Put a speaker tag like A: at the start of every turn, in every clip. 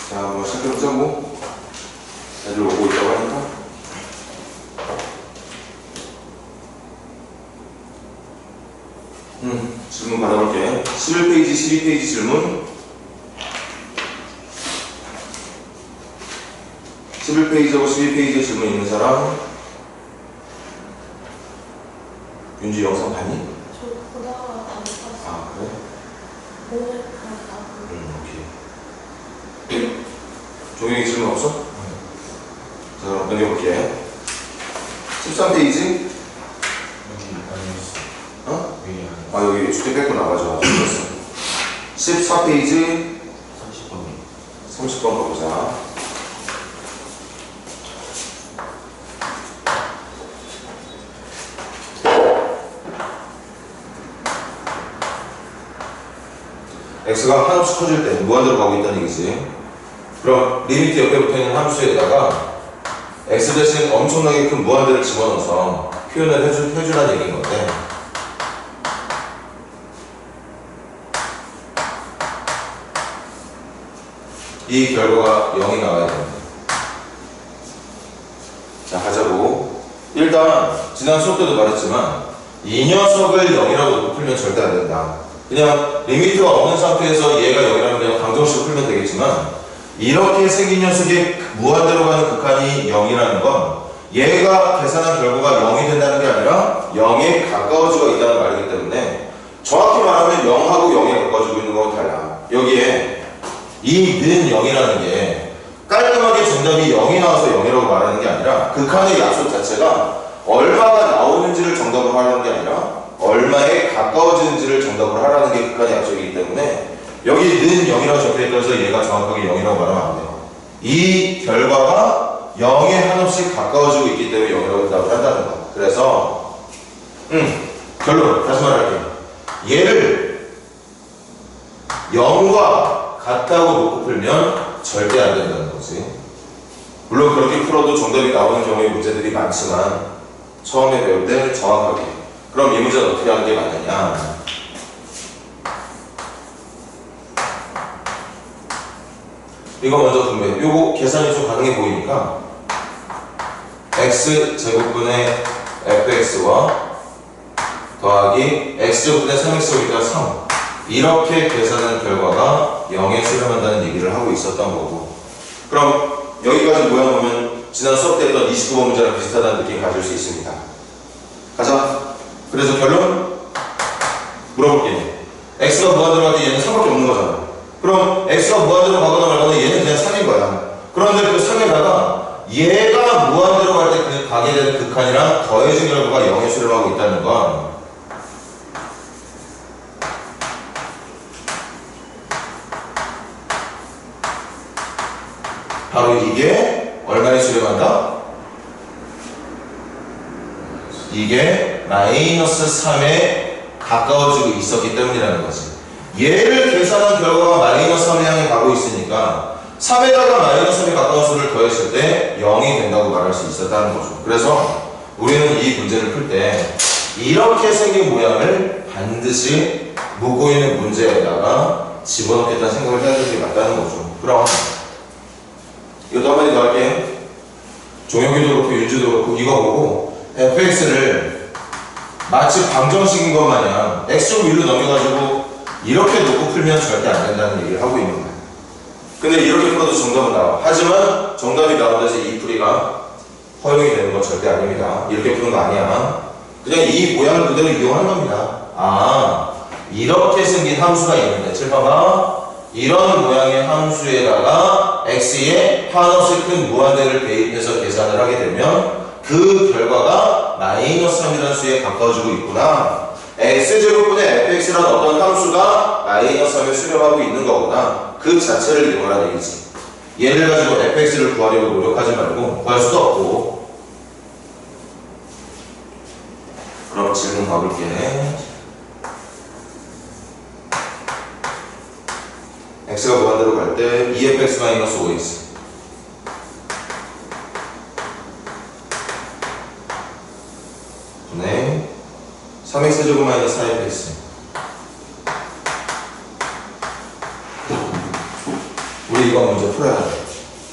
A: 자, 한번 시작해보자고. 애들 오고 있다고 하니까. 질문 받아볼게. 11페이지, 12페이지 질문. 11페이지하고 12페이지에 질문 있는 사람? 윤지 영상 봤니?
B: 저 보다가 안 봤어요.
A: 아, 그래?
B: 오늘 봤다고.
A: 오케이. 종영이 질문 없어? 자, 그럼 넘겨볼게. 13페이지? 어? 아, 여기 주택 뺏고 나가죠. 14페이지 30번 가보자. x가 한없이 커질 때 무한대로 가고 있다는 얘기지. 그럼 리미트 옆에 붙어있는 함수에다가 x 대신 엄청나게 큰 무한대를 집어넣어서 표현을 해주라는 얘기인 건데, 이 결과가 0이 나와야 됩니다. 자, 가자고. 일단 지난 수업 때도 말했지만 이 녀석을 0이라고 놓고 풀면 절대 안 된다. 그냥 리미트가 없는 상태에서 얘가 0이라면 그냥 방정식으로 풀면 되겠지만, 이렇게 생긴 녀석이 무한대로 가는 극한이 0이라는 건 얘가 계산한 결과가 0이 된다는 게 아니라 0에 가까워지고 있다는 말이기 때문에, 정확히 말하면 0하고 0에 가까워지고 있는 거하고 달라. 여기에 이 는 0이라는 게 깔끔하게 정답이 0이 나와서 0이라고 말하는 게 아니라, 극한의 약속 자체가 얼마가 나오는지를 정답으로 하라는 게 아니라 얼마에 가까워지는지를 정답으로 하라는 게 극한의 약속이기 때문에, 여기 는 0이라고 적혀있어서 얘가 정확하게 0이라고 말하면 안 돼요. 이 결과가 0에 한없이 가까워지고 있기 때문에 0이라고 대답을 한다는 거. 그래서 결론 다시 말할게요. 얘를 0과 같다고 놓고 풀면 절대 안 된다는 거지. 물론 그렇게 풀어도 정답이 나오는 경우의 문제들이 많지만, 처음에 배울 때 정확하게. 그럼 이 문제는 어떻게 하는 게 맞느냐? 이거 먼저 분배. 요거 계산이 좀 가능해 보이니까 x제곱분의 fx와 더하기 x제곱분의 3x제곱이니까 3, 이렇게 계산한 결과가 0에 수렴한다는 얘기를 하고 있었던 거고. 그럼 여기까지 모여놓으면 지난 수업 때 했던 29번 문제랑 비슷하다는 느낌 가질 수 있습니다. 가자. 그래서 결론 물어볼게. x가 무한대로 갈 때 얘는 3밖에 없는 거잖아. 그럼 x가 무한대로 가거나 말거나 얘는 그냥 3인 거야. 그런데 그 3에다가 얘가 무한대로 갈 때 그 가게 되는 극한이랑 더해진 결과가 0에 수렴하고 있다는 건, 바로 이게 얼마에 수렴한다? 이게 마이너스 3에 가까워지고 있었기 때문이라는 거지. 얘를 계산한 결과가 마이너스 3을 향해 가고 있으니까 3에다가 마이너스 3에 가까운 수를 더했을 때 0이 된다고 말할 수 있었다는 거죠. 그래서 우리는 이 문제를 풀 때 이렇게 생긴 모양을 반드시 묻고 있는 문제에다가 집어넣겠다는 생각을 해야 되는 게 맞다는 거죠. 그럼 이것도 한마디 더 할게요. 종혁이도 그렇고 윤주도 그렇고 이거 보고 fx를 마치 방정식인 것 마냥 x로 1로 넘겨가지고 이렇게 놓고 풀면 절대 안 된다는 얘기를 하고 있는 거예요. 근데 이렇게 풀어도 정답은 나와. 하지만 정답이 나온다고 해서 이 풀이가 허용이 되는 건 절대 아닙니다. 이렇게 푸는 거 아니야. 그냥 이 모양을 그대로 이용하는 겁니다. 아, 이렇게 생긴 함수가 있는데, 칠봐봐. 이런 모양의 함수에다가 x에 한없이 큰 무한대를 대입해서 계산을 하게 되면 그 결과가 마이너스 3이라는 수에 가까워지고 있구나. x제곱분의 fx라는 어떤 함수가 마이너스 3에 수렴하고 있는 거구나. 그 자체를 이용하라는 얘기지. 얘를 가지고 fx를 구하려고 노력하지 말고, 구할 수도 없고. 그럼 질문 가볼게. x가 무한대로 갈 때 2fx-5x 분의 3x제곱 마이너스 4fx. 우리 이거 먼저 풀어야 돼.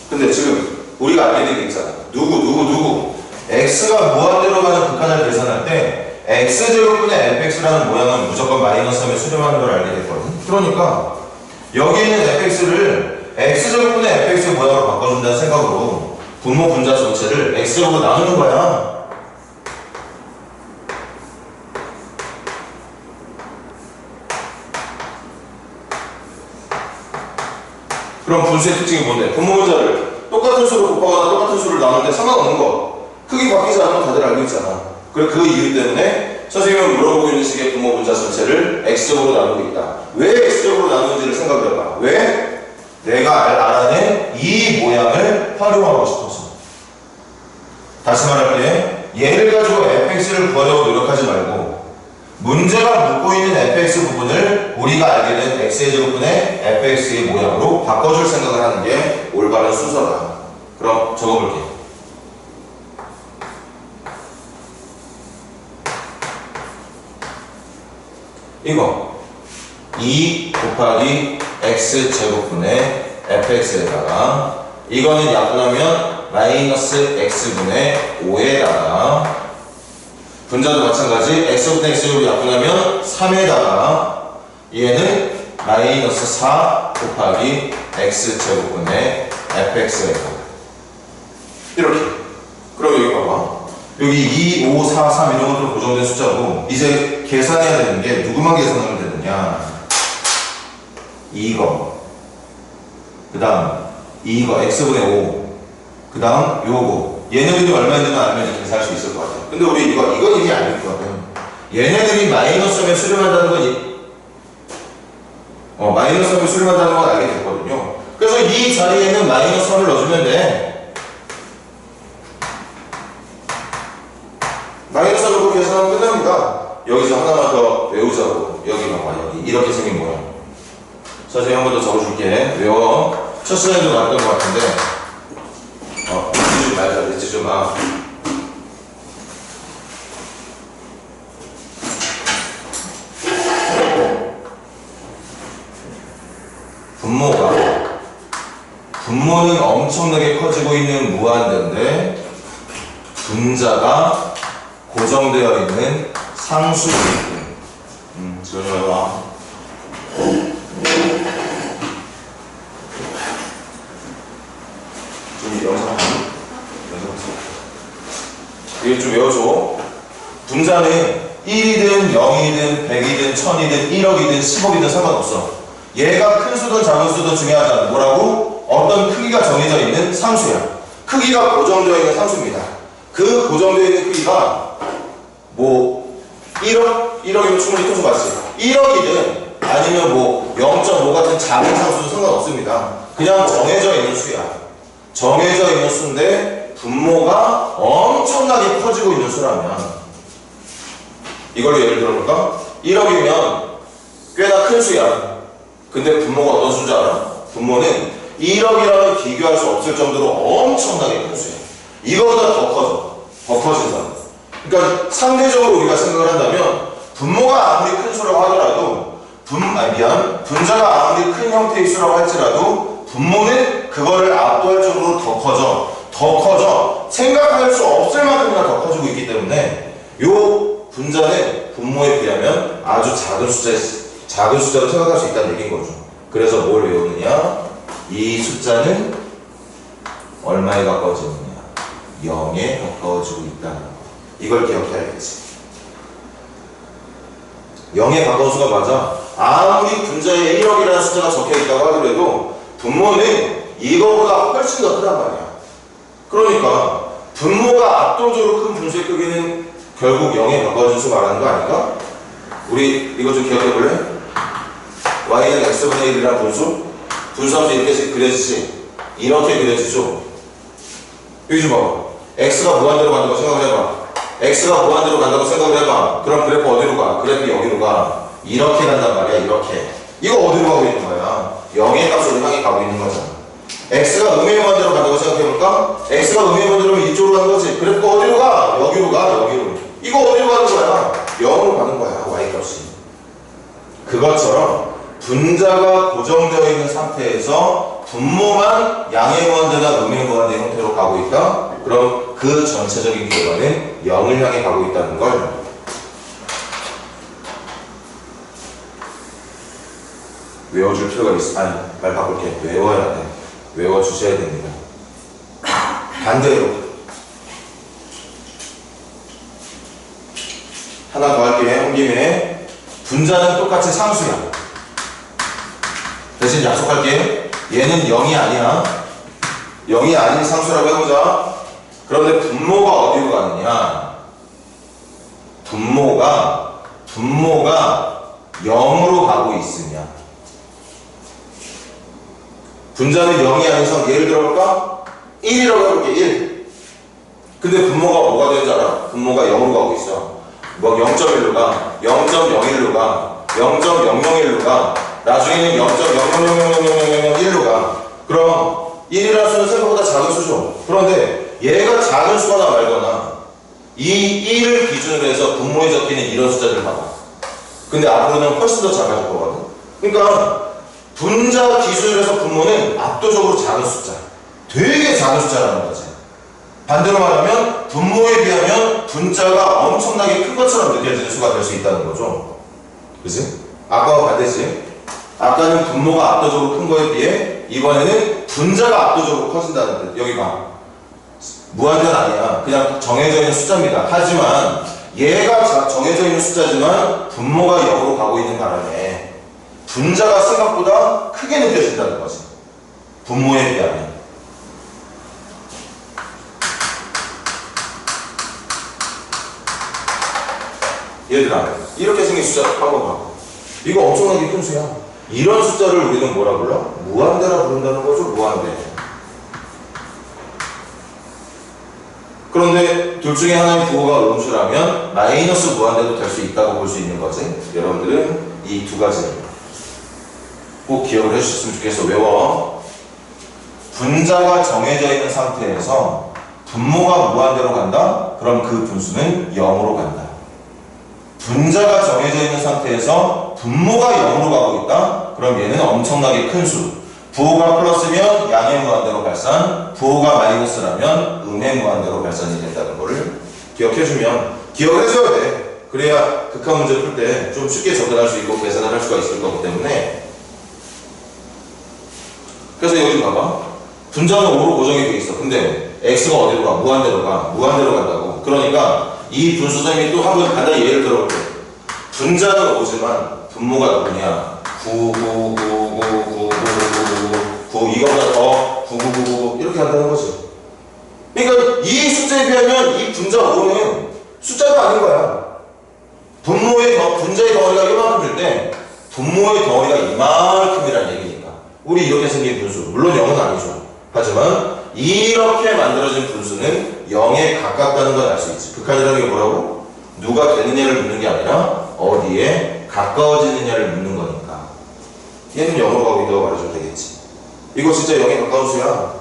A: 근데 지금 우리가 알게 된 게 있잖아. 누구 x가 무한대로 가는 극한을 계산할 때 x제곱분의 fx라는 모양은 무조건 마이너스 3에 수렴하는 걸 알게 됐거든. 그러니까 여기 있는 fx를 x제곱분의 fx의 모양으로 바꿔준다는 생각으로 분모 분자 전체를 x제곱으로 나누는 거야. 그럼 분수의 특징이 뭔데? 분모 분자를 똑같은 수로 곱하거나 똑같은 수를 나누는데 상관없는 거. 크기 바뀌지 않으면 다들 알고 있잖아. 그래 그 이유 때문에 선생님은 물어보고 있는 식의 분모 분자 전체를 x제곱으로 나누고 있다. 왜 x제곱으로 나누는지를 생각을 해봐. 왜? 내가 알아낸 이 모양을 활용하고 싶어서. 다시 말할게. 얘를 가지고 fx를 구하려고 노력하지 말고 문제가 묻고 있는 fx 부분을 우리가 알게 된 x의 제곱분의 fx의 모양으로 바꿔줄 생각을 하는 게 올바른 순서다. 그럼 적어볼게. 이거 2 곱하기 x 제곱분의 fx에다가 이거는 약분하면 마이너스 x분의 5에다가 분자도 마찬가지 x분의 x제곱을 약분하면 3에다가 얘는 마이너스 4 곱하기 x제곱분의 fx에다가 이렇게. 그럼 여기 봐봐. 여기 2, 5, 4, 3 이런 것들은 고정된 숫자고 이제 계산해야 되는 게 누구만 계산하면 되느냐. 이거 그 다음 이거 x분의 5 그 다음 요거 얘네들이 얼마인지만 알면 이제 계산할 수 있을 것 같아요. 근데 우리 이건 이미 알고 있거든. 얘네들이 마이너스 3에 수렴한다는 건 마이너스 3에 수렴한다는 건 알게 됐거든요. 그래서 이 자리에는 마이너스 3을 넣어주면 돼. 마이너스 3을 계산하면 끝납니다. 여기서 하나만 더 외우자고. 여기 봐봐. 여기 이렇게 생긴 모양. 선생님 한 번 더 적어줄게. 외워. 첫 시간에도 나왔던 것 같은데 잊지 말자. 잊지 마. 분모는 엄청나게 커지고 있는 무한대인데 분자가 고정되어 있는 상수이기. 지원이 와봐. 좀 영상 이거 좀 외워줘. 분자는 1이든 0이든 100이든 1000이든 1억이든 10억이든 상관없어. 얘가 큰 수든 작은 수든 중요하지 않아. 뭐라고? 어떤 크기가 정해져 있는 상수야. 크기가 고정되어 있는 상수입니다. 그 고정되어 있는 크기가 뭐 1억이면 충분히 큰 수 맞지? 1억이든 아니면 뭐 0.5 같은 작은 상수도 상관없습니다. 그냥 정해져 있는 수야. 정해져 있는 수인데 분모가 엄청나게 커지고 있는 수라면 이걸로 예를 들어볼까? 1억이면 꽤나 큰 수야. 근데 분모가 어떤 수인지 알아? 분모는 1억이라는 비교할 수 없을 정도로 엄청나게 큰 수야. 이거보다 더 커져. 더 커진다. 그러니까 상대적으로 우리가 생각을 한다면 분모가 아무리 큰 수라고 하더라도 분자가 아무리 큰 형태의 수라고 할지라도 분모는 그거를 압도할 정도로 더 커져. 생각할 수 없을 만큼이나 더 커지고 있기 때문에 요 분자는 분모에 비하면 아주 작은 숫자로 생각할 수 있다는 얘기인 거죠. 그래서 뭘 외우느냐? 이 숫자는 얼마에 가까워지느냐? 0에 가까워지고 있다는 거. 이걸 기억해야겠지. 0에 가까운 수가 맞아. 아무리 분자에 1억이라는 숫자가 적혀있다고 하더라도 분모는 이거보다 훨씬 더 크단 말이야. 그러니까 분모가 압도적으로 큰 분수의 크기는 결국 0에 가까워진 수 말하는 거 아닌가? 우리 이거 좀 기억해볼래? y는 x분의 1이라는 분수함수 이렇게 그려지지? 이렇게 그려지죠? 여기 좀 봐봐. x가 무한대로 간다고 생각을 해봐. x가 무한대로 간다고 생각을 해봐. 그럼 그래프 어디로 가? 그래프 여기로 가. 이렇게 간단 말이야. 이렇게. 이거 어디로 가고 있는 거야? 0의 값으로 향해 가고 있는 거잖아. x가 음의 무한대로 간다고 생각해볼까? x가 음의 무한대로면 이쪽으로 가는 거지. 그래프가 어디로 가? 여기로 가. 여기로. 이거 어디로 가는 거야? 0으로 가는 거야. y값이. 그것처럼 분자가 고정되어 있는 상태에서 분모만 양의 무한대나 음의 무한대 형태로 가고 있다? 그럼 그 전체적인 결과는 0을 향해 가고 있다는 걸 외워줄 필요가 있어. 아니, 말 바꿀게. 외워야 돼. 외워주셔야 됩니다. 반대로 하나 더 할게. 한 김에 분자는 똑같이 상수야. 대신 약속할게. 얘는 0이 아니야. 0이 아닌 상수라고 해보자. 그런데 분모가 어디로 가느냐? 분모가 0으로 가고 있으냐? 분자는 0이 아닌 상 예를 들어볼까? 1이라고 해볼게. 1. 근데 분모가 뭐가 되는지 알아? 분모가 0으로 가고 있어. 뭐 0.1로 가, 0.01로 가, 0.001로 가, 나중에는 0.0000001로 가. 그럼 1이라는 수는 생각보다 작은 수죠. 그런데 얘가 작은 수거나 말거나 이 1을 기준으로 해서 분모에 적히는 이런 숫자들을 봐봐. 근데 앞으로는 훨씬 더 작아질 거거든. 그러니까 분자 기준으로 해서 분모는 압도적으로 작은 숫자. 되게 작은 숫자라는 거지. 반대로 말하면 분모에 비하면 분자가 엄청나게 큰 것처럼 느껴지는 수가 될 수 있다는 거죠. 그치? 아까와 반대지? 아까는 분모가 압도적으로 큰 거에 비해 이번에는 분자가 압도적으로 커진다는 뜻. 여기 봐. 무한대는 아니야. 그냥 정해져 있는 숫자입니다. 하지만 얘가 정해져 있는 숫자지만 분모가 0으로 가고 있는 바람에 분자가 생각보다 크게 느껴진다는 거지. 분모에 비하면. 얘들아, 이렇게 생긴 숫자 한번 봐. 이거 엄청나게 큰 수야. 이런 숫자를 우리는 뭐라 불러? 무한대라 부른다는 거죠. 무한대. 그런데 둘 중에 하나의 부호가 음수라면 마이너스 무한대도 될 수 있다고 볼 수 있는 거지. 여러분들은 이 두 가지 꼭 기억을 해주셨으면 좋겠어. 외워. 분자가 정해져 있는 상태에서 분모가 무한대로 간다? 그럼 그 분수는 0으로 간다. 분자가 정해져 있는 상태에서 분모가 0으로 가고 있다? 그럼 얘는 엄청나게 큰 수. 부호가 플러스면 양의 무한대로 발산, 부호가 마이너스라면 음의 무한대로 발산이 된다는 거를 기억해주면 기억을 해줘야 돼. 그래야 극한 문제 풀 때 좀 쉽게 접근할 수 있고 계산을 할 수가 있을 거기 때문에. 그래서 여기 봐봐. 분자는 5로 고정이 돼 있어. 근데 x가 어디로 가? 무한대로 가. 무한대로 간다고. 그러니까 이 분수 쌤이 또 한 번 간단히 예를 들어볼게. 분자는 5지만 분모가 누구냐? 9, 9, 9, 9, 9, 9, 9, 9, 이거보다 더 9, 9, 9, 9 이렇게 한다는 거지. 그러니까 이 숫자에 비하면 이 분자 5는 숫자가 아닌 거야. 분자의 덩어리가 이만큼 될 때 분모의 덩어리가 이만큼이라는 얘기니까. 우리 이렇게 생긴 분수, 물론 0은 아니죠. 하지만 이렇게 만들어진 분수는 0에 가깝다는 걸 알 수 있지. 극한이라는 게 뭐라고? 누가 되느냐를 묻는 게 아니라 어디에 가까워지느냐를 묻는 거니까. 얘는 0으로 가고 있다고 말해주면 되겠지. 이거 진짜 0에 가까운 수야.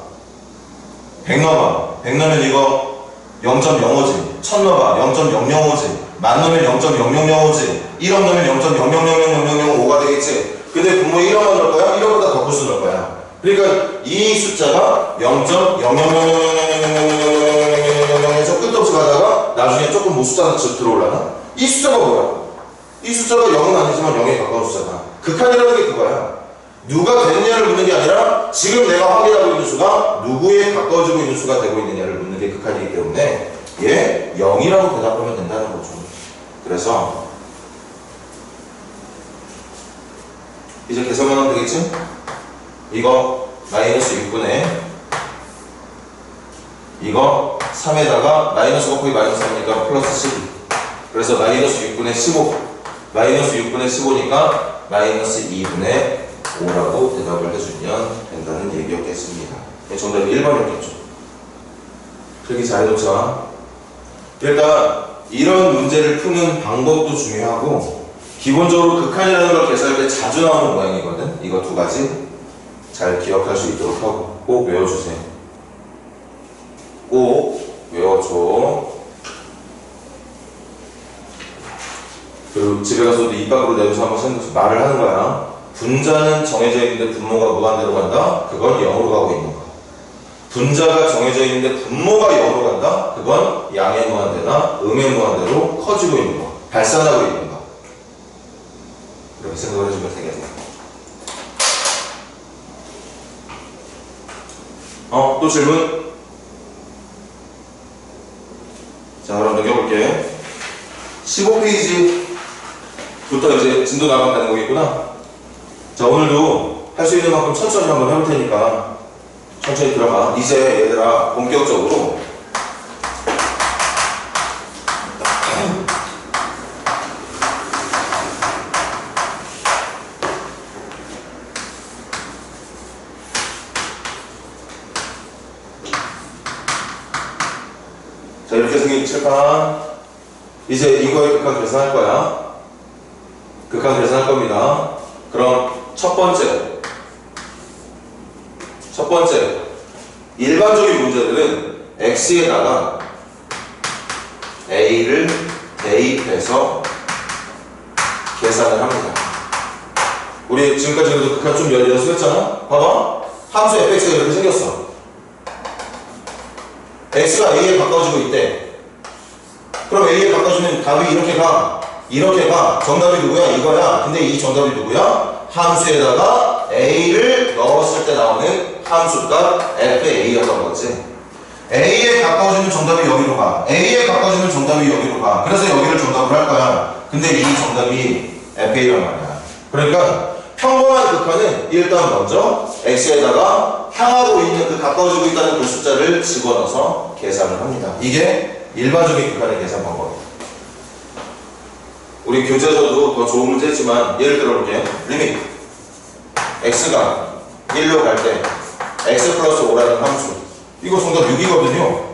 A: 100 넣어봐. 100 넣으면 이거 0.05지. 1000 넣어봐. 0.005지. 1000 넣으면 0.0005지. 1억 넣으면 0.00000005가 되겠지. 근데 분모 1억만 넣을 거야? 1억보다 더 클 수 넣을 거야. 그러니까 이 숫자가 0.000000에서 끝도 없이 가다가 나중에 조금 뭐 숫자가 들어올라나? 이 숫자가 뭐야? 이 숫자가 0은 아니지만 0에 가까운 숫자다. 극한이라는 게 그거야. 누가 되느냐를 묻는 게 아니라 지금 내가 확인하고 있는 수가 누구에 가까워지고 있는 수가 되고 있느냐를 묻는 게 극한이기 때문에 얘 0이라고 대답하면 된다는 거죠. 그래서 이제 계산만 하면 되겠지? 이거 마이너스 6분의 이거 3에다가 마이너스 곱하기 마이너스 3이니까 플러스 12. 그래서 마이너스 6분의 15 마이너스 6분의 15니까 마이너스 2분의 5라고 대답을 해주면 된다는 얘기였겠습니다. 정답이 1번이었겠죠. 그렇게 잘해놓자. 일단 이런 문제를 푸는 방법도 중요하고 기본적으로 극한이라는 걸 계산할 때 자주 나오는 모양이거든. 이거 두 가지 잘 기억할 수 있도록 하고 꼭 외워주세요. 꼭 외워줘. 그리고 집에 가서도 입 밖으로 내면서 한번 말을 하는 거야. 분자는 정해져 있는데 분모가 무한대로 간다? 그건 0으로 가고 있는 거. 분자가 정해져 있는데 분모가 0으로 간다? 그건 양의 무한대나 음의 무한대로 커지고 있는 거. 발산하고 있는 거. 이렇게 생각을 해주면 되겠네. 또 질문? 자, 그럼 넘겨볼게. 15페이지부터 이제 진도 나가면 되는 거겠구나. 자, 오늘도 할 수 있는 만큼 천천히 한번 해볼 테니까 천천히 들어가. 이제 얘들아 본격적으로 자, 이렇게 생긴 칠판. 이제 이거의 극한 계산할 거야. 극한 계산할 겁니다. 그럼 첫 번째 일반적인 문제들은 x에다가 a를 대입해서 계산을 합니다. 우리 지금까지 그래도 극한 좀 연습했잖아. 봐봐, 함수 fx가 이렇게 생겼어. x가 a에 가까워지고 있대. 그럼 a에 가까워지면 답이 이렇게 가. 정답이 누구야? 이거야. 근데 이 정답이 누구야? 함수에다가 a를 넣었을 때 나오는 함수값 fa였던 거지. a에 가까워지면 정답이 여기로 가. a에 가까워지면 정답이 여기로 가. 그래서 여기를 정답으로 할 거야. 근데 이 정답이 fa란 말이야. 그러니까 평범한 극한은 일단 먼저 x에다가 향하고 있는 그 가까워지고 있다는 그 숫자를 집어넣어서 계산을 합니다. 이게 일반적인 극한의 계산 방법이에요. 우리 교재에서도 더 좋은 문제 했지만 예를 들어볼게요. 리밋 x가 1로 갈 때 x 플러스 5라는 함수, 이거 정답 6이거든요.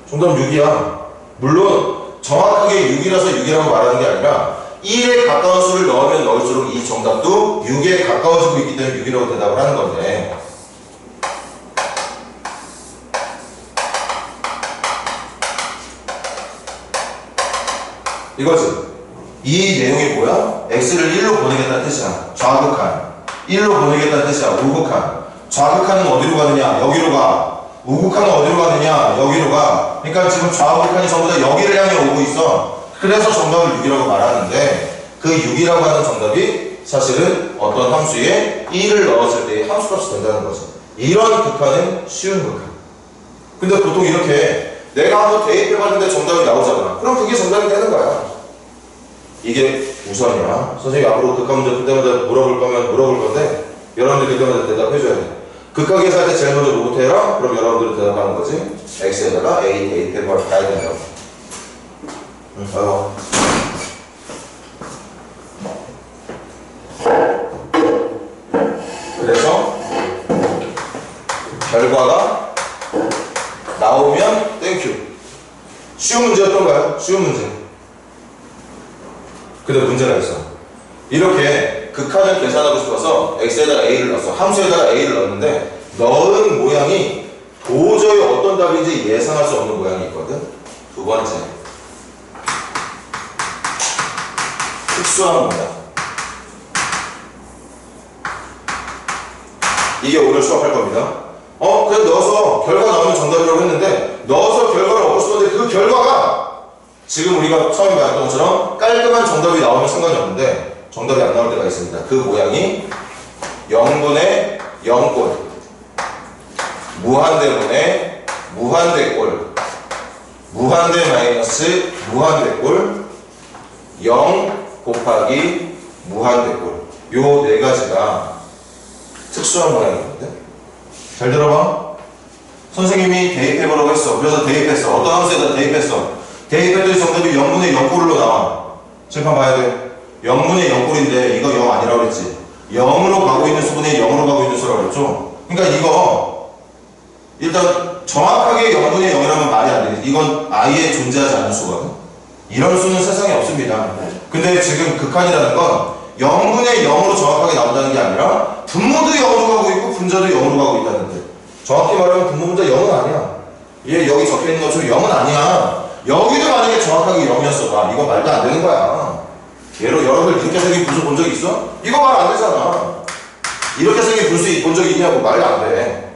A: 정답 6이야. 물론 정확하게 6이라서 6이라고 말하는 게 아니라 1에 가까운 수를 넣으면 넣을수록 이 정답도 6에 가까워지고 있기 때문에 6이라고 대답을 하는 건데, 이거지. 이 내용이 뭐야? x를 1로 보내겠다는 뜻이야. 좌극한. 1로 보내겠다는 뜻이야. 우극한. 좌극한은 어디로 가느냐? 여기로 가. 우극한은 어디로 가느냐? 여기로 가. 그러니까 지금 좌우극한이 전부 다 여기를 향해 오고 있어. 그래서 정답을 6이라고 말하는데, 그 6이라고 하는 정답이 사실은 어떤 함수에 1을 넣었을 때의 함수값이 된다는 거지. 이런 극한은 쉬운 극한. 근데 보통 이렇게 내가 한번 대입해봤는데 정답이 나오잖아. 그럼 그게 정답이 되는 거야. 이게 우선이야. 선생님이 앞으로 극한 문제 풀 때마다 물어볼 거면 물어볼 건데, 여러분들이 그때마다 대답해줘야 돼. 극한 계산할 때 제일 먼저 뭐부터 해라? 그럼 여러분들은 대답하는 거지. x에다가 a 대입해봐 가야 된다고. 그래서 결과가 나오면 땡큐. 쉬운 문제였던가요? 쉬운 문제. 근데 문제가 있어. 이렇게 극한을 계산하고 싶어서 x에다가 a를 넣었어. 함수에다가 a를 넣었는데 넣은 모양이 도저히 어떤 답인지 예상할 수 없는 모양이 있거든. 두 번째, 특수한 모양. 이게 오늘 수업할 겁니다. 그냥 넣어서 결과 나오면 정답이라고 했는데, 넣어서 결과를 얻고 싶었는데 그 결과가 지금 우리가 처음에 말했던 것처럼 깔끔한 정답이 나오면 상관이 없는데 정답이 안 나올 때가 있습니다. 그 모양이 0분의 0꼴, 무한대분의 무한대꼴, 무한대 마이너스 무한대꼴, 0 곱하기 무한대꼴. 요 네 가지가 특수한 모양이거든. 잘 들어봐. 선생님이 대입해보라고 했어. 그래서 대입했어. 어떤 함수에다 대입했어. 대입했더니 정답이 0분의 0꼴로 나와. 칠판 봐야 돼. 0분의 0꼴인데 이거 0 아니라고 그랬지. 0으로 가고 있는 수분에 0으로 가고 있는 수라고 그랬죠. 그러니까 이거 일단 정확하게 0분의 0이라면 말이 안 되겠지. 이건 아예 존재하지 않는 수거든. 이런 수는 세상에 없습니다. 근데 지금 극한이라는 건 0분의 0으로 정확하게 나온다는 게 아니라 분모도 0으로 가고 있고 분자도 0으로 가고 있다는 데, 정확히 말하면 분모 분자 0은 아니야. 얘 여기 적혀있는 것처럼 0은 아니야. 여기도 만약에 정확하게 0이었어 봐. 이건 말도 안 되는 거야. 얘로 여러분들 이렇게 생긴 분수 본 적 있어? 이거 말 안 되잖아. 이렇게 생긴 분수 본 적 있냐고 말이 안 돼.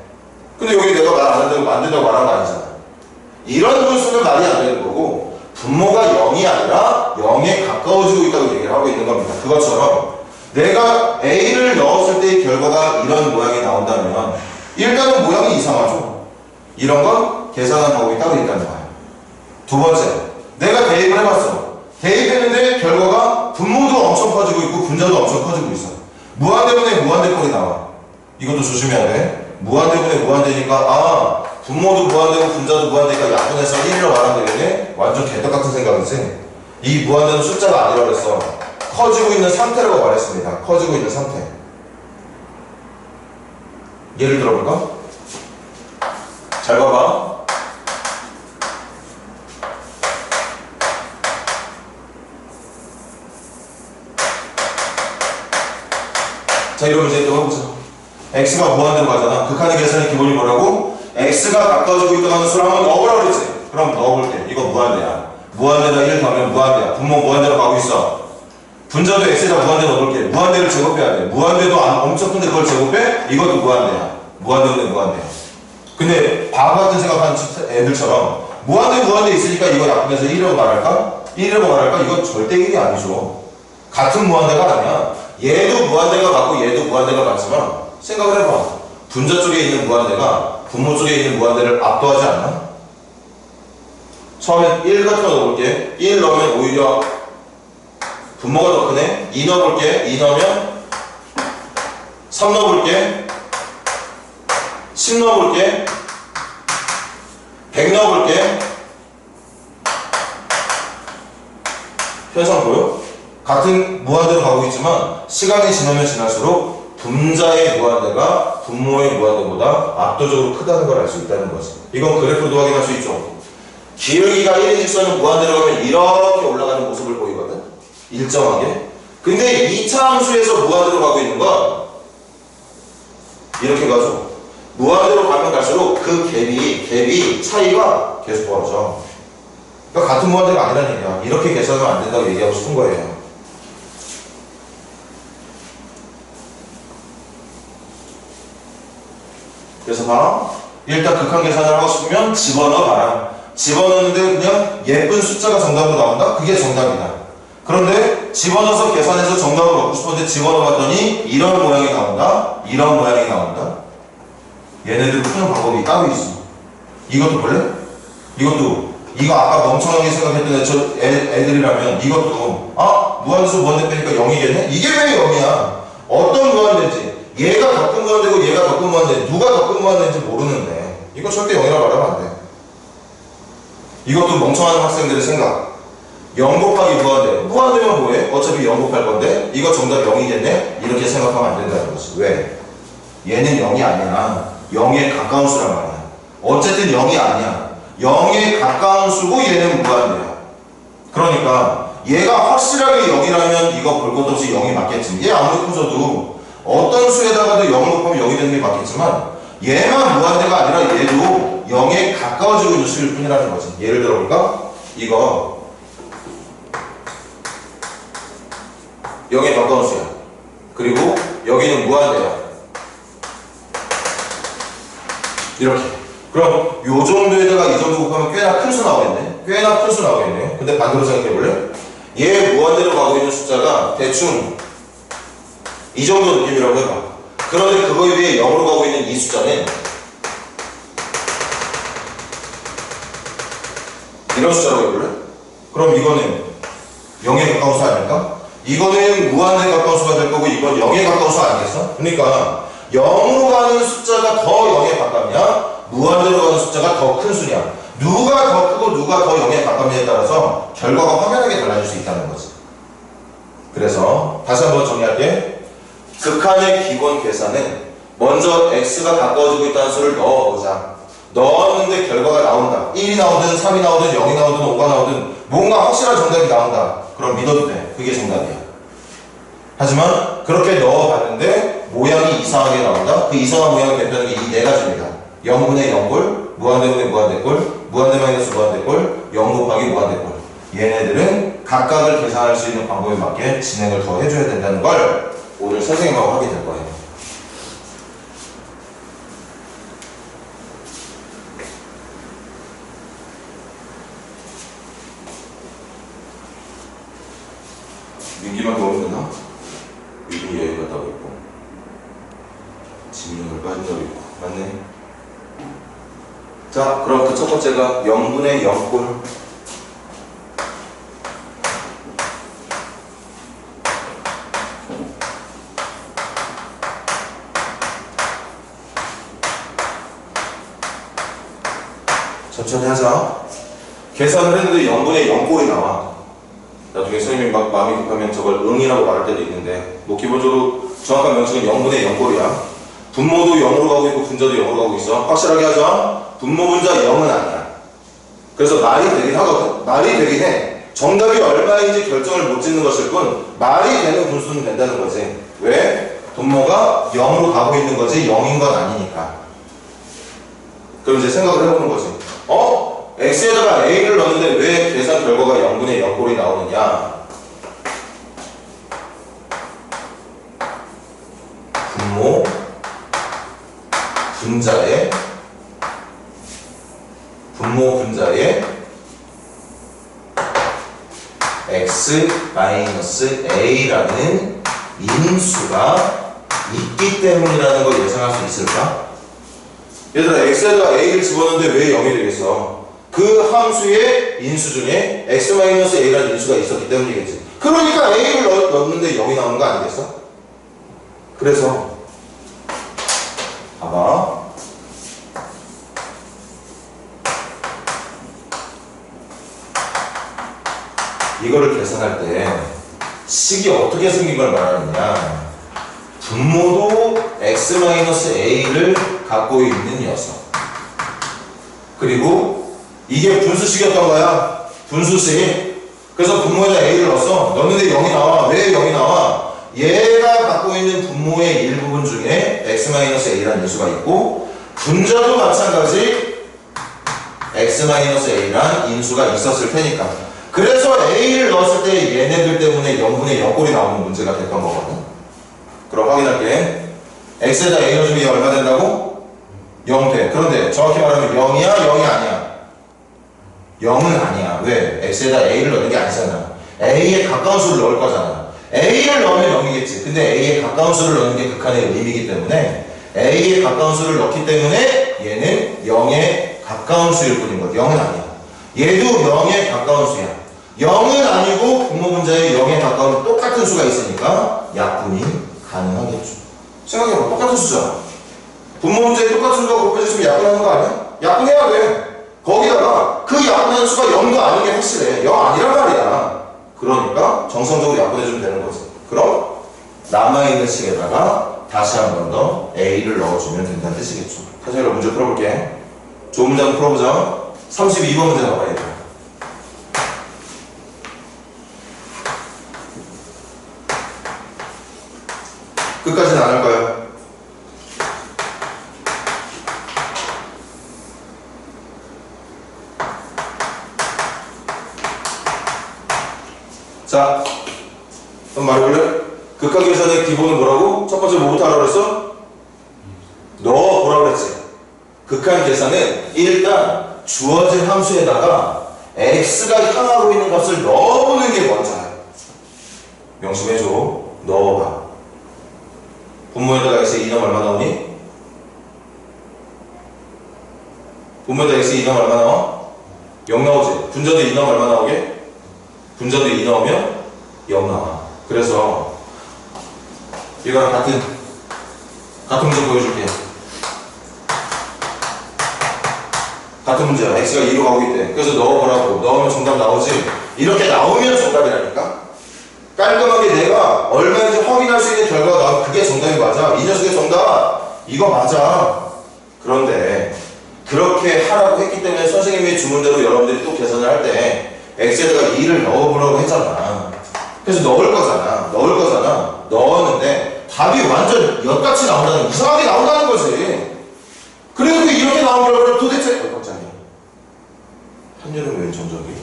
A: 근데 여기 내가 말 안 된다고 안 된다고 말한 거 아니잖아. 이런 분수는 말이 안 되는 거고 분모가 0이 아니라 0에 가까워지고 있다고 얘기를 하고 있는 겁니다. 그것처럼 내가 A를 넣었을 때의 결과가 이런 모양이 나온다면 일단은 모양이 이상하죠. 이런 건 계산한 방법이 따로 있다는 거예요. 두 번째, 내가 대입을 해봤어. 대입했는데 결과가 분모도 엄청 커지고 있고 분자도 엄청 커지고 있어. 무한대분의 무한대꼴이 나와. 이것도 조심해야 돼. 무한대분의 무한대니까 아 분모도 무한대고 분자도 무한대니까 약분해서 1이라고 말하면 되겠네? 완전 개떡같은 생각이지. 이 무한대는 숫자가 아니라고 그랬어. 커지고 있는 상태라고 말했습니다. 커지고 있는 상태. 예를 들어볼까? 잘 봐봐. 자, 이런 문제 또 해보자. x가 무한대로 가잖아. 극한의 계산의 기본이 뭐라고? x가 가까워지고 있다고 하는 수를 한번 넣어보라 그랬지. 그럼 넣어볼게. 이거 무한대야. 무한대에다 1 더하면 무한대야. 분모 무한대로 가고 있어. 분자도 x에다 무한대 넣어볼게. 무한대를 제곱해야 돼. 무한대도 엄청 큰데 그걸 제곱해? 이것도 무한대야. 무한대는 무한대야. 근데 바보 같은 생각하는 애들처럼 무한대 있으니까 이거 약분해서 1이라고 말할까? 1이라고 말할까? 이건 절대 1이 아니죠. 같은 무한대가 아니야. 얘도 무한대가 같고 얘도 무한대가 같지만 생각을 해봐. 분자 쪽에 있는 무한대가 분모 쪽에 있는 무한대를 압도하지 않나? 처음에 1 같은 거 넣어볼게. 1 넣으면 오히려 분모가 더 크네. 2 넣어볼게. 2 넣으면 3 넣어볼게. 10 넣어볼게. 100 넣어볼게. 현상 보여? 같은 무한대로 가고 있지만 시간이 지나면 지날수록 분자의 무한대가 분모의 무한대보다 압도적으로 크다는 걸 알 수 있다는 거지. 이건 그래프도 확인할 수 있죠. 기울기가 1의 직선은 무한대로 가면 이렇게 올라가는 모습을 보이거든. 일정하게. 근데 2차 함수에서 무한대로 가고 있는 건 이렇게 가죠. 무한대로 가면 갈수록 그 갭이 차이가 계속 벌어져. 그러니까 같은 무한대가 아니라는 얘기야. 이렇게 계산하면 안 된다고 얘기하고 싶은 거예요. 그래서 봐. 일단 극한 계산을 하고 싶으면 집어넣어봐라. 집어넣는데 그냥 예쁜 숫자가 정답으로 나온다? 그게 정답이다. 그런데 집어넣어서 계산해서 정답을 얻고 싶었는데 집어넣어봤더니 이런 모양이 나온다? 이런 모양이 나온다? 얘네들 푸는 방법이 따로 있어. 이것도 볼래? 이것도 이거 아까 멍청하게 생각했던 애들이라면 이것도 무한수 무한대 빼니까 0이겠네? 이게 왜 0이야? 어떤 무한대인지 얘가 더 큰 무한대고 얘가 더 큰 무한대 누가 더 큰 무한대인지 모르는데 이거 절대 0이라고 말하면 안 돼. 이것도 멍청한 학생들의 생각. 0 곱하기 무한대면 뭐해? 어차피 0 곱할 건데 이거 정답 0이겠네? 이렇게 생각하면 안 된다는 거지. 왜? 얘는 0이 아니야. 0에 가까운 수란 말이야. 어쨌든 0이 아니야. 0에 가까운 수고 얘는 무한대야. 그러니까 얘가 확실하게 0이라면 이거 볼 것도 없이 0이 맞겠지. 얘 아무리 커져도 어떤 수에다가도 0을 곱하면 0이 되는 게 맞겠지만 얘만 무한대가 아니라 얘도 0에 가까워지고 있는 수일 뿐이라는 거지. 예를 들어볼까? 이거 0에 가까운 수야. 그리고 여기는 무한대야. 이렇게. 그럼 요 정도에다가 이 정도 곱하면 꽤나 큰 수 나오겠네. 꽤나 큰 수 나오겠네. 근데 반대로 생각해볼래? 얘 무한대로 가고 있는 숫자가 대충 이 정도 느낌이라고 해봐. 그런데 그거에 비해 0으로 가고 있는 이 숫자는 이런 숫자라고 해볼래? 그럼 이거는 0에 가까운 수 아닐까? 이거는 무한대에 가까운 수가 될 거고 이건 0에 가까운 수 아니겠어? 그러니까 0으로 가는 숫자가 더 0에 가깝냐? 무한대로 가는 숫자가 더 큰 수냐? 누가 더 크고 누가 더 0에 가깝냐에 따라서 결과가 확연하게 달라질 수 있다는 거지. 그래서 다시 한번 정리할게. 극한의 기본 계산은 먼저 x가 가까워지고 있다는 수를 넣어보자. 넣었는데 결과가 나온다. 1이 나오든 3이 나오든 0이 나오든 5가 나오든 뭔가 확실한 정답이 나온다. 그럼 믿어도 돼. 그게 정답이야. 하지만 그렇게 넣어봤는데 모양이 이상하게 나온다. 그 이상한 모양을 대표하는 게 이 네 가지입니다. 0분의 0골, 무한대분의 무한대골, 무한대 마이너스 무한대골, 0 곱하기 무한대골. 얘네들은 각각을 계산할 수 있는 방법에 맞게 진행을 더 해줘야 된다는 걸 오늘 선생님하고 하게 될 거예요. 민기만 도우면 되나? 민기 여행 갔다고 있고 진명을 빠진다고 있고 맞네. 자, 그럼 그 첫 번째가 0분의 0꼴. 천천히 하자. 계산을 했는데 0분의 0꼴이 나와. 나중에 선생님이 막 마음이 급하면 저걸 응이라고 말할 때도 있는데, 뭐 기본적으로 정확한 명칭은 0분의 0꼴이야. 분모도 0으로 가고 있고 분자도 0으로 가고 있어. 확실하게 하자. 분모 분자 0은 아니야. 그래서 말이 되긴 하거든. 말이 되긴 해. 정답이 얼마인지 결정을 못 짓는 것일 뿐 말이 되는 분수는 된다는 거지. 왜? 분모가 0으로 가고 있는 거지 0인 건 아니니까. 그럼 이제 생각을 해보는 거지. x에다가 a를 넣었는데 왜 계산 결과가 0분의 0꼴이 나오느냐? 분모 분자에 x-a라는 인수가 있기 때문이라는 걸 예상할 수 있을까? 얘들아, x에다가 a를 집어넣는데 왜 0이 되겠어? 그 함수의 인수 중에 x-a라는 인수가 있었기 때문이겠지. 그러니까 a를 넣었는데 0이 나오는 거 아니겠어? 그래서 봐봐. 이거를 계산할 때 식이 어떻게 생긴 걸 말하느냐. 분모도 x-a를 갖고 있는 녀석. 그리고 이게 분수식이었던 거야. 분수식. 그래서 분모에다 a를 넣었어. 넣었는데 0이 나와. 왜 0이 나와? 얘가 갖고 있는 분모의 일부분 중에 x-a라는 인수가 있고 분자도 마찬가지 x-a라는 인수가 있었을 테니까. 그래서 a를 넣었을 때 얘네들 때문에 0분의 0꼴이 나오는 문제가 됐던 거거든. 그럼 확인할게. x에다 a 넣어주면 얘 얼마 된다고? 0 돼. 그런데 정확히 말하면 0이야? 0이 아니야? 0은 아니야. 왜? x에다 a를 넣는 게 아니잖아. a에 가까운 수를 넣을 거잖아. a를 넣으면 0이겠지. 근데 a에 가까운 수를 넣는 게 극한의 의미이기 때문에 a에 가까운 수를 넣기 때문에 얘는 0에 가까운 수일 뿐인 거야. 0은 아니야. 얘도 0에 가까운 수야. 0은 아니고 분모 분자에 0에 가까운 똑같은 수가 있으니까 약분이 가능하겠죠. 생각해봐. 똑같은 수잖아. 분모 분자에 똑같은 수가 곱해졌으면 약분하는 거 아니야? 약분해야 돼. 거기다가 그 약분하는 수가 0도 아닌 게 확실해. 0 아니란 말이야. 그러니까 정성적으로 약분해주면 되는 거지. 그럼 남아있는 식에다가 다시 한 번 더 a를 넣어주면 된다는 뜻이겠죠. 다시 한번 문제 풀어볼게. 좋은 문제 한번 풀어보자. 32번 문제 나와야 돼. 끝까지는 안 할 거야. 자, 한번 말해볼래? 극한 계산의 기본은 뭐라고? 첫 번째 뭐부터 하라고 그랬어? 넣어보라고 그랬지. 극한 계산은 일단 주어진 함수에다가 x가 향하고 있는 값을 넣어보는 게 먼저야. 명심해줘. 넣어봐. 분모에다가 x의 2는 얼마 나오니? 분모에다가 x의 2는 얼마 나와? 0 나오지. 분자도 2 나오면 얼마 나오게? 분자도 2 나오면 0 나와. 그래서 이거랑 같은 문제 보여줄게. 같은 문제야. x가 2로 가고 있대. 그래서 넣어보라고. 넣으면 정답 나오지. 이렇게 나오면 정답이라니까. 깔끔하게 내가 얼마인지 확인할 수 있는 결과가 나오면 그게 정답이 맞아. 이 녀석의 정답 이거 맞아. 그런데 그렇게 하라고 했기 때문에 선생님이 주문 대로 여러분들이 또 계산을 할 때 x에다가 2를 넣어보라고 했잖아. 그래서 넣을 거잖아. 넣었는데 답이 완전 엿같이 나온다는, 이상하게 나온다는 거지. 그래도 이렇게 나온 결과를 도대체 깜짝이야. 한여름 왜 전적이?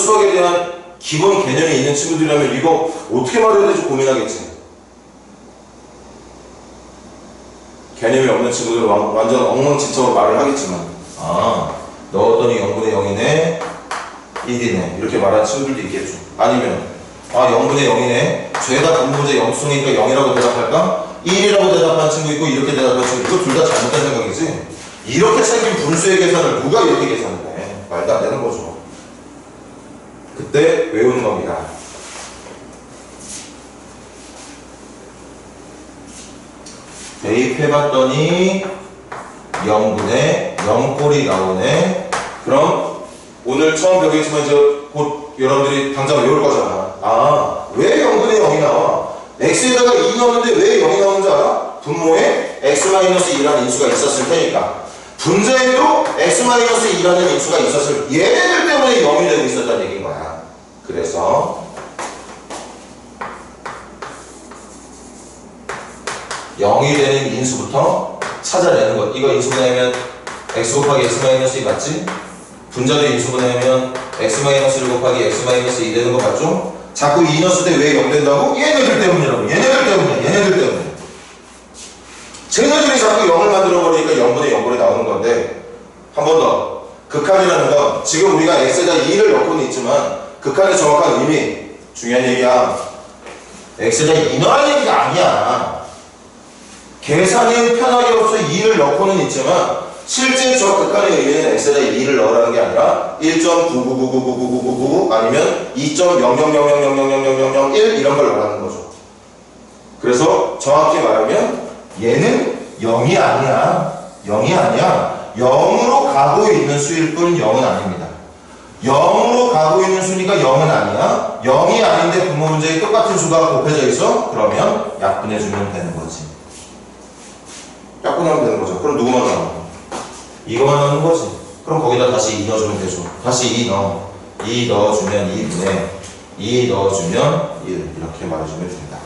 A: 수학에 대한 기본 개념이 있는 친구들이라면 이거 어떻게 말해야 될지 고민하겠지. 개념이 없는 친구들은 완전 엉망진창으로 말을 하겠지만, 아, 넣었더니 0분의 0이네, 1이네, 이렇게 말하는 친구들도 있겠죠. 아니면, 아, 0분의 0이네, 죄다 분모제 영수니까 0이라고 대답할까? 1이라고 대답하는 친구 있고, 이렇게 대답하는 친구 있고, 둘 다 잘못된 생각이지. 이렇게 생긴 분수의 계산을 누가 이렇게 계산을 해? 말도 안 되는 거죠. 그때 외우는 겁니다. 대입해봤더니 0분의 0꼴이 나오네. 그럼 오늘 처음 배우겠지만 이제 곧 여러분들이 당장 외울 거잖아. 아, 왜 0분의 0이 나와? x에다가 2 넣었는데 왜 0이 나오는 줄 알아? 분모에 x-2라는 인수가 있었을 테니까. 분자에도 x-2라는 인수가 있었을, 얘네들 때문에 0이 되고 있었다는 얘기인 거야. 그래서 0이 되는 인수부터 찾아내는 것. 이거 인수분해하면 x 곱하기 x-2 맞지? 분자도 인수분해하면 x-1 곱하기 x-2 되는 거 맞죠? 자꾸 2 넣었을 때 왜 0 된다고? 얘네들 때문이라고. 얘네들 때문이야. 얘네들 때문에. 쟤네들이 자꾸 0을 만들어버리니까 0분의 0꼴이 나오는 건데, 한 번 더. 극한이라는 건 지금 우리가 x에다 2를 넣고는 있지만 극한의 정확한 의미, 중요한 얘기야. x에다 2 넣으라는 얘기가 아니야. 계산이 편하게 없어 2를 넣고는 있지만 실제 저 극한의 의미는 x에다 2를 넣으라는 게 아니라 1.999999999 아니면 2.00000000001 이런 걸 넣으라는 거죠. 그래서 정확히 말하면 얘는 0이 아니야. 0이 아니야. 0으로 가고 있는 수일 뿐 0은 아닙니다. 0으로 가고 있는 수니까 0은 아니야. 0이 아닌데 분모 문제에 똑같은 수가 곱해져 있어? 그러면 약분해주면 되는 거지. 약분하면 되는 거죠. 그럼 누구만 나와? 이거만 넣는 거지. 그럼 거기다 다시 2 넣어주면 되죠. 다시 2 넣어. 2 넣어주면 2분의 2 넣어주면 1 이렇게 말해주면 된다.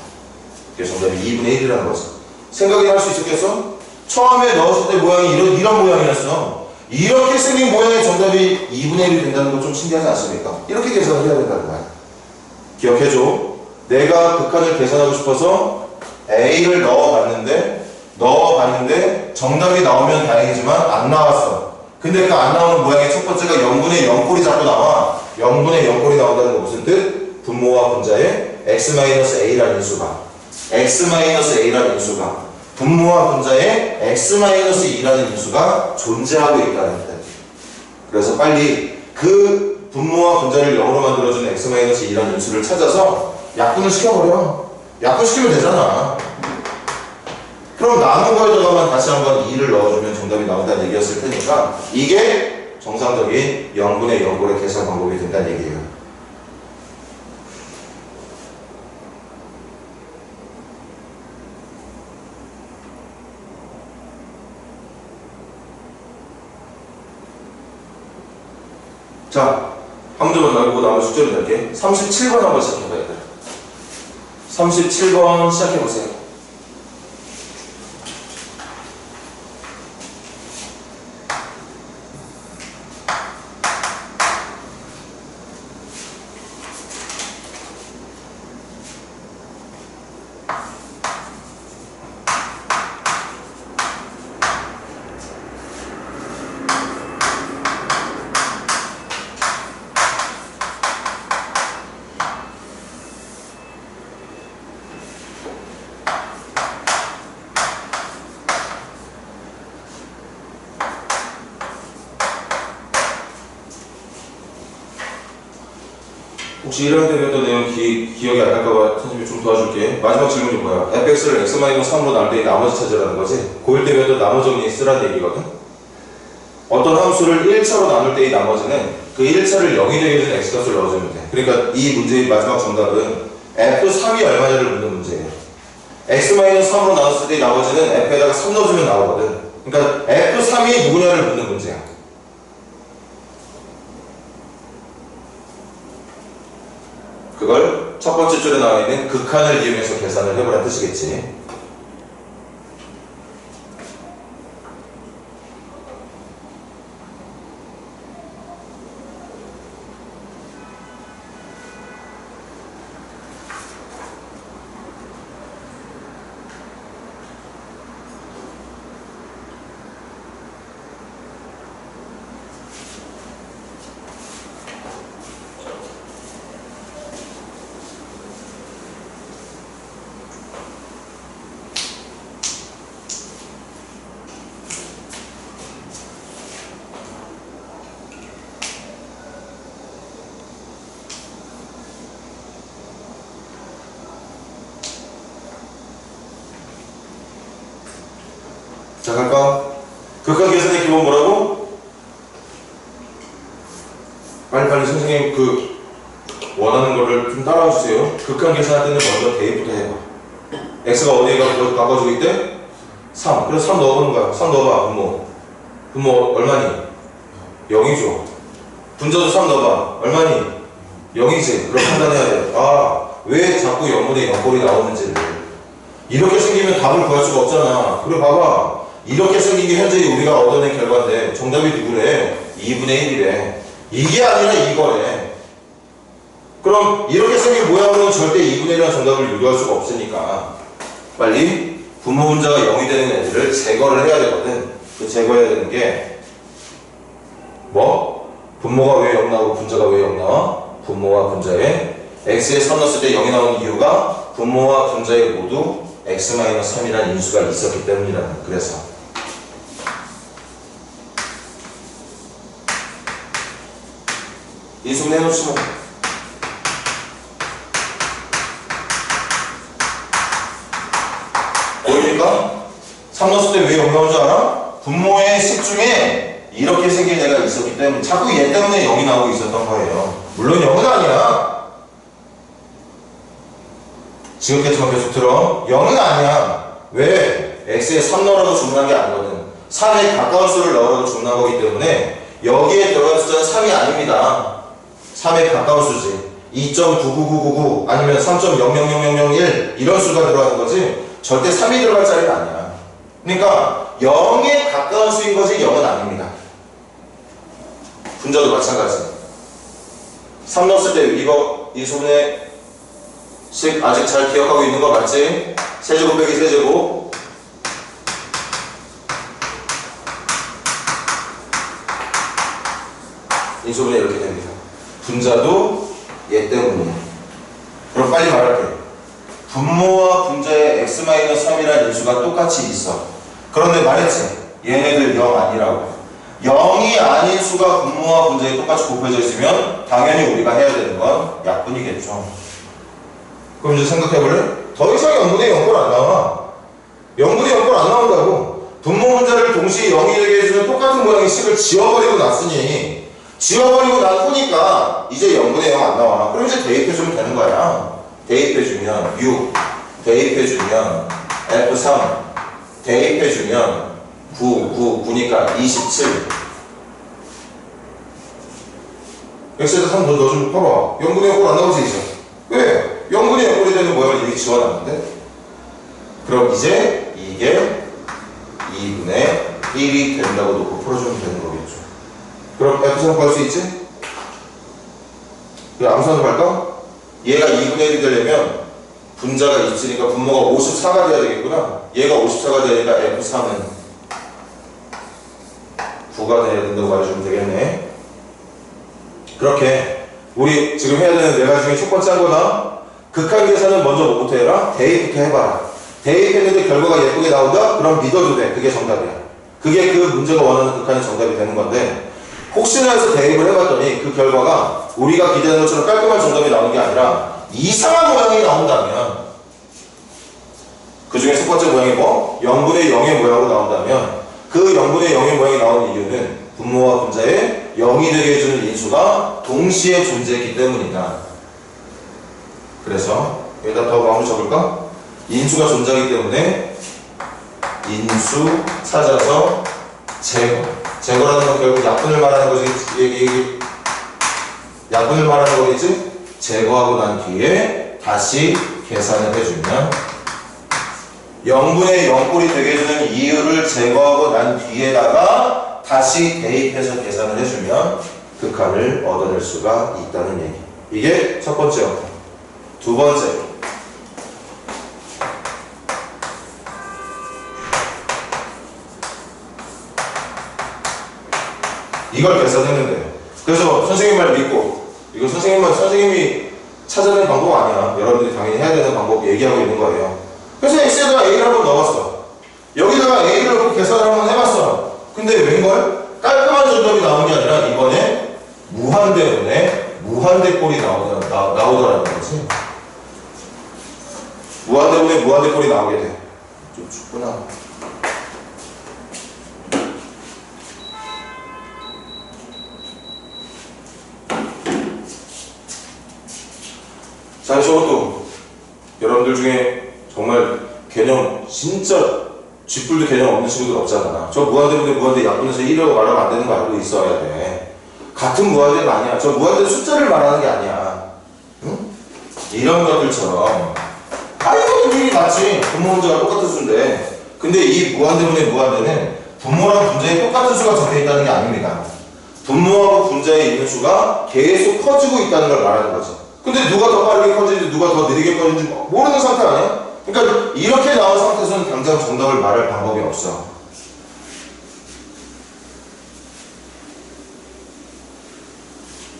A: 그게 정답이 2분의 1이라는 거지. 생각이 날 수 있었겠어? 처음에 넣었을 때 모양이 이런 모양이었어. 이렇게 생긴 모양의 정답이 2분의 1이 된다는 건 좀 신기하지 않습니까? 이렇게 계산을 해야 된다는 거야. 기억해줘. 내가 극한을 계산하고 싶어서 A를 넣어봤는데 정답이 나오면 다행이지만 안 나왔어. 근데 그 안 나오는 모양의 첫 번째가 0분의 0꼴이 자꾸 나와. 0분의 0꼴이 나온다는 건 무슨 뜻? 분모와 분자에 x-a라는 인수가 x-a라는 인수가 분모와 분자에 x-2라는 인수가 존재하고 있다는 뜻. 그래서 빨리 그 분모와 분자를 0으로 만들어주는 x-2라는 인수를 찾아서 약분을 시켜버려. 약분시키면 되잖아. 그럼 남은 거에다가만 다시 한번 2를 넣어주면 정답이 나온다는 얘기였을 테니까 이게 정상적인 0분의 0꼴의 계산 방법이 된다는 얘기예요. 자, 한 문제만 더 해보고 나머지 숙제를 낼게. 37번 한번 시작해봐야 돼. 37번 시작해보세요. 혹시 1학년 때 배웠던 내용 기억이 안 날까봐 선생님이 좀 도와줄게. 마지막 질문이 뭐야? fx를 x-3으로 나눌 때 나머지 찾으라는 거지? 고1 때 배웠던 나머지 정리 쓰라는 얘기거든? 어떤 함수를 1차로 나눌 때의 나머지는 그 1차를 0이 되게 해준 x값을 넣어주면 돼. 그러니까 이 문제의 마지막 정답은 f3이 얼마냐를 묻는 문제예요. x-3으로 나눴을 때의 나머지는 f에다가 3 넣어주면 나오거든. 그러니까 f3이 누구냐를 묻는 문제야. 그걸 첫 번째 줄에 나와 있는 극한을 이용해서 계산을 해보라는 뜻이겠지. 자, 갈까? 극한 계산의 기본 뭐라고? 빨리빨리 선생님 원하는 거를 좀 따라와 주세요. 극한 계산할 때는 먼저 대입부터 해봐. x가 어디에 바꿔주고 있대? 3. 그래서 3 넣어보는 거야. 3 넣어봐. 분모 얼마니? 0이죠. 분자도 3 넣어봐. 얼마니? 0이지. 그럼 판단해야 돼. 아, 왜 자꾸 0분의 0꼴이 나오는지를. 이렇게 생기면 답을 구할 수가 없잖아. 그리고 봐봐. 이렇게 생긴 게 현재 우리가 얻어낸 결과인데 정답이 누구래? 2분의 1이래. 이게 아니라 이거래. 그럼 이렇게 생긴 모양으로는 절대 2분의 1이라는 정답을 유도할 수가 없으니까 빨리 분모 분자가 0이 되는 애들을 제거를 해야 되거든. 그 제거해야 되는 게 뭐? 분모가 왜 0 나오고 분자가 왜 0 나와? 분모와 분자에 x에 3 넣었을 때 0이 나오는 이유가 분모와 분자에 모두 x-3이라는 인수가 있었기 때문이라는. 그래서 인수분 해놓지 뭐. 보입니까? 3 넣었을 때 왜 0 나온 줄 알아? 분모의 식 중에 이렇게 생긴 애가 있었기 때문에 자꾸 얘 때문에 0이 나오고 있었던 거예요. 물론 0은 아니야. 지금까지만 계속 들어. 0은 아니야. 왜? x에 3 넣으라고 주문한 게 아니거든. 3에 가까운 수를 넣으라고 주문한 거기 때문에 여기에 들어간 숫자는 3이 아닙니다. 3에 가까운 수지. 2.99999 아니면 3.000001 이런 수가 들어가는 거지 절대 3이 들어갈 자리는 아니야. 그러니까 0에 가까운 수인 거지 0은 아닙니다. 분자도 마찬가지. 3 넣었을 때 이거 인수분해 식 아직 잘 기억하고 있는 거 맞지? 세제곱 빼기 세제곱 인수분해 이렇게 됩니다. 분자도 얘 때문에. 그럼 빨리 말할게. 분모와 분자의 x-3이라는 인수가 똑같이 있어. 그런데 말했지. 얘네들 0 아니라고. 0이 아닌 수가 분모와 분자에 똑같이 곱해져 있으면 당연히 우리가 해야 되는 건 약분이겠죠. 그럼 이제 생각해볼래? 더 이상 0분의 0꼴 안 나와. 0분의 0꼴 안 나온다고. 분모 분자를 동시에 0이 되게 해주면 똑같은 모양의 식을 지워버리고 났으니 지워버리고 난 후니까 이제 0분의 0 안 나와. 그럼 이제 대입해주면 되는 거야. 대입해주면 6, 대입해주면 F3, 대입해주면 9니까 27. x에다 3 넣어주면 봐봐. 0분의 0꼴 안 나오지 이제. 왜? 0분의 0꼴이 되는 모양을 이미 지워놨는데? 그럼 이제 이게 2분의 1이 된다고 놓고 풀어주면 되는 거겠죠. 그럼 F3 구할 수 있지? 암산을 할까? 얘가 2분의 1이 되려면 분자가 있으니까 분모가 54가 돼야 되겠구나. 얘가 54가 되니까 F3은 9가 돼야 된다고 말해주면 되겠네. 그렇게 우리 지금 해야 되는 네 가지 중에 첫 번째 한 거다. 극한 계산은 먼저 뭐부터 해라? 대입부터 해봐라. 대입했는데 결과가 예쁘게 나온다? 그럼 믿어도 돼. 그게 정답이야. 그게 그 문제가 원하는 극한의 정답이 되는 건데 혹시나 해서 대입을 해봤더니 그 결과가 우리가 기대하는 것처럼 깔끔한 정답이 나오는 게 아니라 이상한 모양이 나온다면 그 중에 첫 번째 모양이 뭐? 0분의 0의 모양으로 나온다면 그 0분의 0의 모양이 나오는 이유는 분모와 분자에 0이 되게 해주는 인수가 동시에 존재했기 때문이다. 그래서 여기다 더 마음을 적을까? 인수가 존재하기 때문에 인수 찾아서 제거라는 건 결국 약분을 말하는 거지. 약분을 말하는 거겠지? 제거하고 난 뒤에 다시 계산을 해주면 0분의 0꼴이 되게 해주는 이유를 제거하고 난 뒤에다가 다시 대입해서 계산을 해주면 극한을 얻어낼 수가 있다는 얘기. 이게 첫 번째 형태. 두 번째, 이걸 계산했는데 그래서 선생님 말 믿고 이거 선생님이 찾아낸 방법 아니야. 여러분들이 당연히 해야 되는 방법 얘기하고 있는 거예요. 그래서 x에다가 a를 한번 넣어봤어. 여기다가 a를 넣고 계산을 한번 해봤어. 근데 웬걸? 깔끔한 정답이 나온 게 아니라 이번에 무한대 꼴이 나오더라는 거지. 무한대분에 무한대 꼴이 나오게 돼. 좀 춥구나. 자, 저것도 여러분들 중에 정말 개념 진짜 쥐뿔도 개념 없는 친구들 없잖아. 저 무한대인데 무한대 약분해서 1이라고 말하면 안 되는 거 알고 있어야 돼. 같은 무한대가 아니야. 저 무한대 숫자를 말하는 게 아니야. 응? 이런 것들처럼 이것도 일이 맞지. 분모 문제가 똑같은 수인데 근데 이 무한대분의 무한대는 분모랑 분자에 똑같은 수가 적혀 있다는 게 아닙니다. 분모하고 분자에 있는 수가 계속 커지고 있다는 걸 말하는 거지. 근데 누가 더 빠르게 커지는지 누가 더 느리게 커지는지 모르는 상태 아니야? 그러니까 이렇게 나온 상태에서는 당장 정답을 말할 방법이 없어.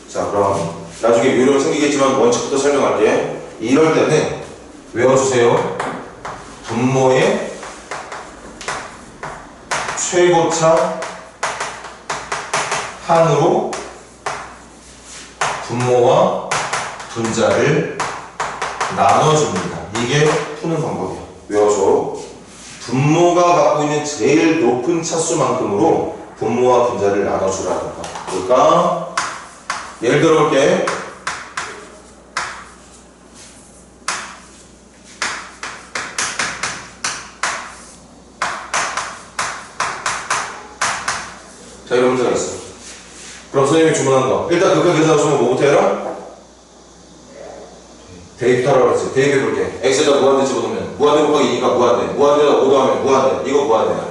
A: 자, 그럼 나중에 요령 생기겠지만 원칙부터 설명할게. 이럴 때는 외워주세요. 분모의 최고차 항으로 분모와 분자를 나눠줍니다. 이게 푸는 방법이야. 외워줘. 분모가 갖고 있는 제일 높은 차수만큼으로 분모와 분자를 나눠주라는 거. 볼까? 예를 들어 볼게. 자, 이런 문제가 있어. 그럼 선생님이 주문하는 거. 일단 극한 계산을 주면 뭐부터 해라? 대입하라고 그랬지. 대입해볼게. x에다 무한대 집어넣으면 무한대 곱하기 2가 무한대. 무한대에다 5 더하면 무한대. 이거 무한대야.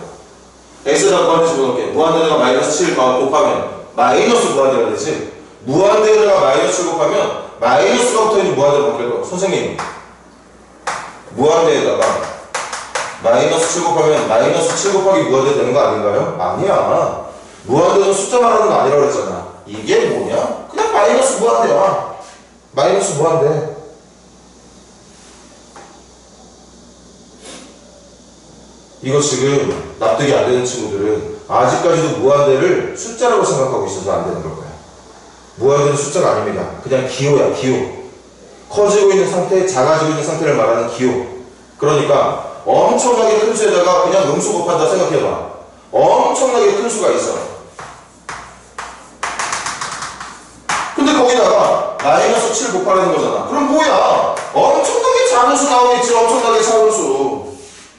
A: x에다 무한대 집어넣을게. 무한대에다가 마이너스 7 곱하면 마이너스 무한대가 되지. 무한대에다가 마이너스 7 곱하면 마이너스가 붙어있는 무한대로 바뀔 거야. 선생님, 무한대에다가 마이너스 7 곱하면 마이너스 7 곱하기 무한대 되는 거 아닌가요? 아니야. 무한대는 숫자 말하는 거 아니라고 그랬잖아. 이게 뭐냐? 그냥 마이너스 무한대야. 마이너스 무한대. 이거 지금 납득이 안 되는 친구들은 아직까지도 무한대를 숫자라고 생각하고 있어서 안 되는 걸 거야. 무한대는 숫자가 아닙니다. 그냥 기호야, 기호. 커지고 있는 상태, 작아지고 있는 상태를 말하는 기호. 그러니까 엄청나게 큰 수에다가 그냥 음수 곱한다 생각해봐. 엄청나게 큰 수가 있어. 근데 거기다가 마이너스 7 곱하라는 거잖아. 그럼 뭐야? 엄청나게 작은 수 나오겠지. 엄청나게 작은 수.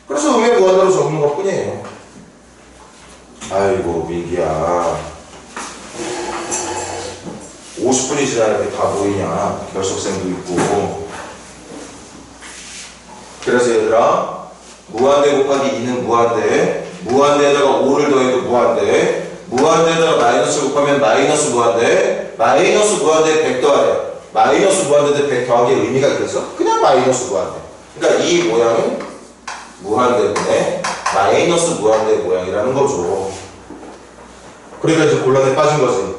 A: 그래서 음의 무한대로 적는 것 뿐이에요. 아이고 민기야, 50분이 지나야 이렇게 다 보이냐. 결석생도 있고. 그래서 얘들아, 무한대 곱하기 2는 무한대, 무한대에다가 5를 더해도 무한대, 무한대에다가 마이너스 곱하면 마이너스 무한대, 마이너스 무한대에 100 더하래. 마이너스 무한대에 100 더하기에 의미가 있겠어? 그냥 마이너스 무한대. 그러니까 이 모양은 무한대분의 마이너스 무한대 모양이라는 거죠. 그러니까 이제 곤란에 빠진 거지.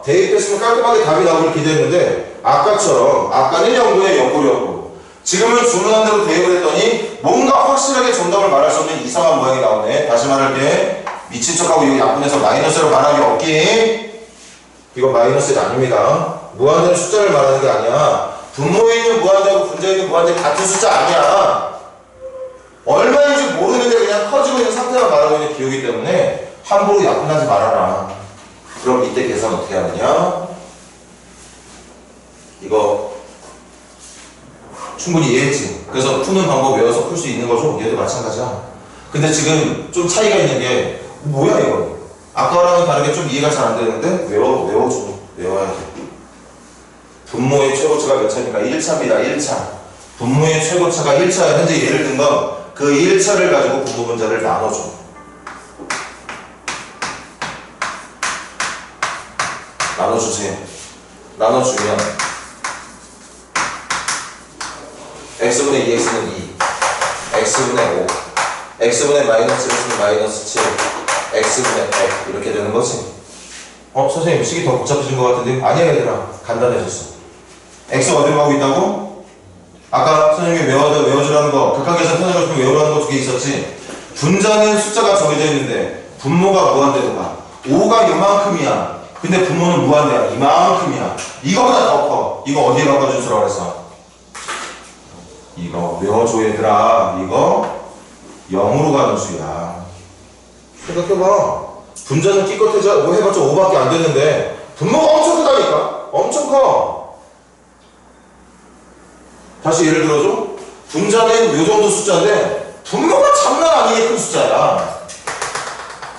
A: 대입했으면 깔끔하게 답이 나오길 기대했는데 아까처럼, 아까는 0구에 0꼴이었고 지금은 주문한 대로 대입을 했더니 뭔가 확실하게 정답을 말할 수 없는 이상한 모양이 나오네. 다시 말할게. 미친 척하고 이거 약분해서 마이너스로 말하기 없기. 이거 마이너스가 아닙니다. 무한대는 숫자를 말하는 게 아니야. 분모에 있는 무한대하고 분자에 있는 무한대 같은 숫자 아니야. 얼마인지 모르는데 그냥 커지고 있는 상태만 말하고 있는 기호이기 때문에 함부로 약분하지 말아라. 그럼 이때 계산 어떻게 하느냐? 이거 충분히 이해했지? 그래서 푸는 방법 외워서 풀 수 있는 거죠? 얘도 마찬가지야. 근데 지금 좀 차이가 있는 게 뭐야 이거? 아까랑은 다르게 좀 이해가 잘 안 되는데 외워줘. 외워야 돼. 분모의 최고차가 몇 차입니까? 1차입니다. 1차. 분모의 최고차가 1차야. 현재 예를 든 건 그 1차를 가지고 분모 분자를 나눠줘. 나눠주세요. 나눠주면 x분의 2x는 2, x분의 5, x분의 마이너스 1은 마이너스 7, x분의 100 이렇게 되는 거지. 선생님 식이 더 복잡해진 것 같은데? 아니야 얘들아, 간단해졌어. x 어디로 가고 있다고? 아까 선생님이 외워주라는 거, 극한계산 편하고 싶으면 외우라는 거 두 개 있었지. 분자는 숫자가 정해져 있는데 분모가 무한대로 가. 5가 이만큼이야. 근데 분모는 무한대야. 이만큼이야. 이거보다 더 커. 이거 어디에 바꿔줄 수라고 그랬어? 이거 외워줘 얘들아. 이거 0으로 가는 수야. 생각해봐. 분자는 끼껏해져 뭐 해봤자 5밖에 안 됐는데 분모가 엄청 크다니까. 엄청 커. 다시 예를 들어줘. 분자는 요 정도 숫자인데 분모가 장난 아니게 큰 숫자야.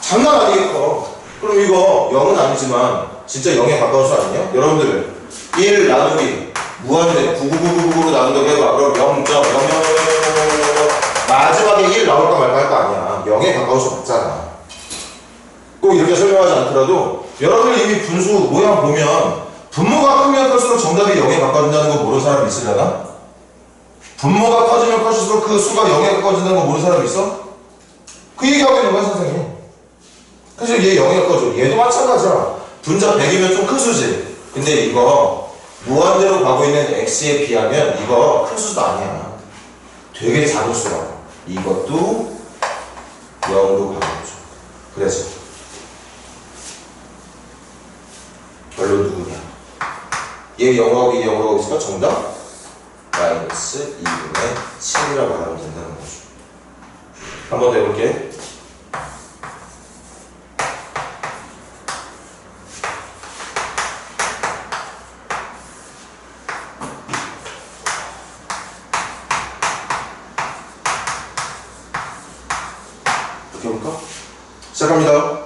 A: 장난 아니게 커. 그럼 이거 0은 아니지만 진짜 0에 가까운 수 아니냐? 여러분들 1 나누기 무한대 99999로 나눈다고 해봐. 그럼 0.0000 마지막에 1 나올까 말까 할 거 아니야. 0에 가까운 수 없잖아. 꼭 이렇게 설명하지 않더라도 여러분들 이미 분수 모양 보면 분모가 크면 클수록 정답이 0에 가까워진다는 거 모르는 사람 있으려나? 분모가 커지면 커질수록 그 수가 0에 가까워진다는 거 모르는 사람 있어? 그 얘기하고 있는 거야 선생님. 그래서 얘 0에 가까워져. 얘도 마찬가지야. 분자 100이면 좀 큰 수지. 근데 이거 무한대로 가고 있는 x에 비하면 이거 큰 수도 아니야. 되게 작은 수라고. 이것도 0으로 가겠죠. 그래서 결론 누구냐? 얘 0하고 얘 0하고 하고 있으니까 정답 마이너스 2분의 7이라고 말하면 된다는 거죠. 한 번 더 해볼게. 이렇게 해볼까? 시작합니다.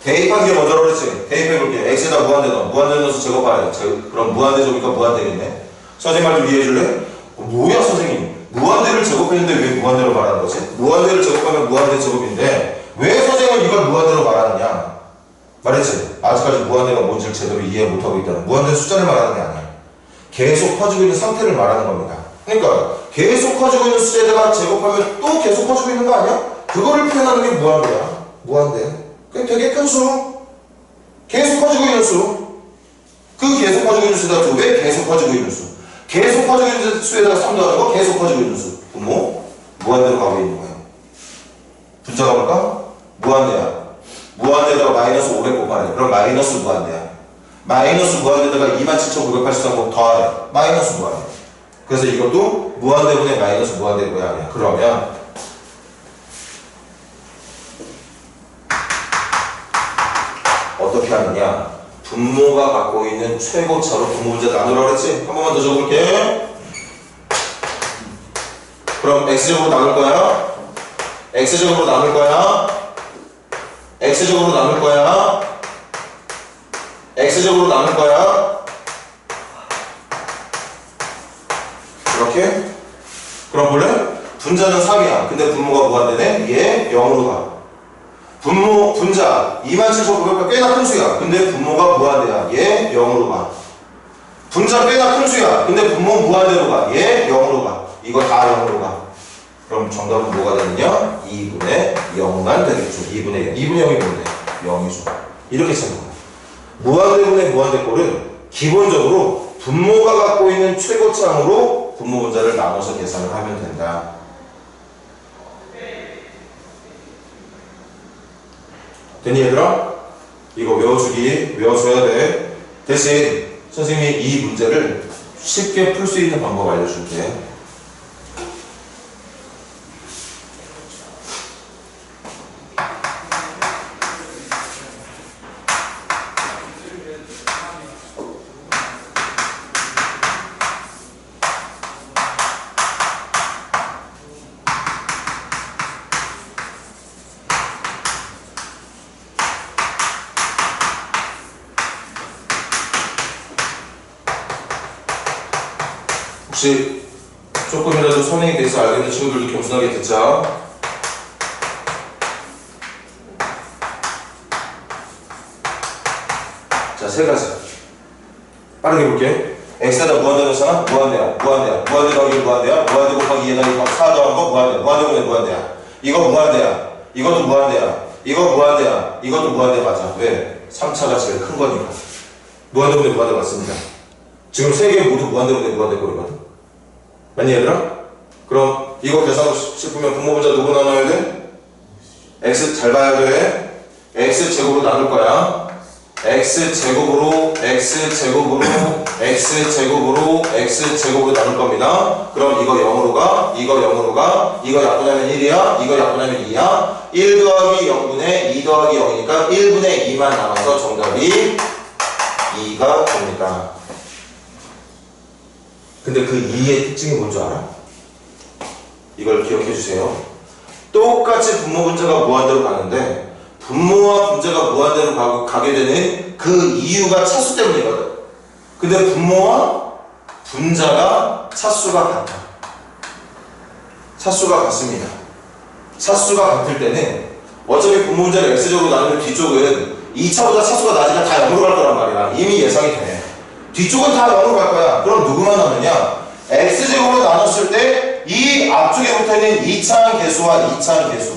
A: 대입한 게 먼저라고 그랬지? 대입해볼게. x에다 무한대 넣어. 무한대 넣어서 제곱하래. 그럼 무한대 제곱이니까 무한대겠네. 선생님 말 좀 이해해줄래? 뭐야 선생님? 무한대를 제곱했는데 왜 무한대로 말하는 거지? 무한대를 제곱하면 무한대 제곱인데 왜 선생님은 이걸 무한대로 말하느냐? 말했지? 아직까지 무한대가 뭔지를 제대로 이해 못하고 있다는. 무한대 숫자를 말하는 게 아니야. 계속 커지고 있는 상태를 말하는 겁니다. 그러니까 계속 커지고 있는 숫자에다가 제곱하면 또 계속 커지고 있는 거 아니야? 그거를 표현하는 게 무한대야. 무한대. 그게 되게 큰 수. 계속 커지고 있는 수. 그 계속 커지고 있는 수에다가 왜 계속 커지고 있는 수? 계속 커지고 있는 수에다가 3 더하는 거 계속 커지고 있는 수. 분모 무한대로 가고 있는 거예요. 분자가 볼까? 무한대야. 무한대에다가 마이너스 500 곱하래. 그럼 마이너스 무한대야. 마이너스 무한대에다가 27,983곱 더하래. 마이너스 무한대. 그래서 이것도 무한대분의 마이너스 무한대 모양이야. 그러면 어떻게 하느냐? 분모가 갖고 있는 최고차로 분모 문제 나누라고 그랬지? 한 번만 더 적어볼게. 그럼 x제곱으로 나눌 거야? x제곱으로 나눌 거야? x제곱으로 나눌 거야? x제곱으로 나눌 거야? 이렇게? 그럼 볼래? 분자는 3이야. 근데 분모가 무한대네? 얘 0으로 가. 분모, 분자 27,900가 꽤나 큰 수야. 근데 분모가 무한대야. 얘 0으로 가. 분자 꽤나 큰 수야. 근데 분모 무한대로 가. 얘 0으로 가. 이거 다 0으로 가. 그럼 정답은 뭐가 되느냐? 2분의 0만 되겠죠. 2분의 0. 2분의 0이 뭔데? 0이죠. 이렇게 생각해. 무한대분의 무한대꼴은 기본적으로 분모가 갖고 있는 최고차항으로 분모 분자를 나눠서 계산을 하면 된다. 됐니 얘들아? 이거 외워줘야 돼. 대신 선생님이 이 문제를 쉽게 풀 수 있는 방법 알려줄게. 혹시 조금이라도 선행에 대해서 알고 있는 친구들도 겸손하게 듣자. 자, 세 가지. 빠르게 볼게. x에다 무한대 넣잖아? 무한대야. 무한대 더하기 무한대야. 무한대 곱하기 2에다 4 더한 거 무한대. 무한대분의 무한대야. 이거 무한대야. 이것도 무한대야. 이거 무한대야. 이것도 무한대 맞아. 왜? 3차가 제일 큰 거니까. 무한대분의 무한대 맞습니다. 지금 세 개 모두 무한대분의 무한대꼴이거든. 맞니 얘들아? 그럼 이거 계산하고 싶으면 분모분자 누구 나눠야 돼? x 잘 봐야 돼. x제곱으로 나눌 거야. x제곱으로 나눌 겁니다. 그럼 이거 0으로 가, 이거 0으로 가, 이거 약분하면 1이야, 이거 약분하면 2야. 1 더하기 0분의 2 더하기 0이니까 1분의 2만 남아서 정답이 2가 됩니다. 근데 그 2의 특징이 뭔지 알아? 이걸 기억해 주세요. 똑같이 분모 분자가 무한대로 가는데 분모와 분자가 무한대로 가게 되는 그 이유가 차수 때문이거든. 근데 분모와 분자가 차수가 같아. 차수가 같습니다. 차수가 같을 때는 어차피 분모 분자를 x제곱으로 나누면 뒤쪽은 2차보다 차수가 낮으면 다 0으로 갈 거란 말이야. 이미 예상이 돼. 뒤쪽은 다 0으로 갈 거야. 그럼 누구만 남느냐? x제곱으로 나눴을 때 이 앞쪽에 붙어있는 2차항 계수와 2차항 계수,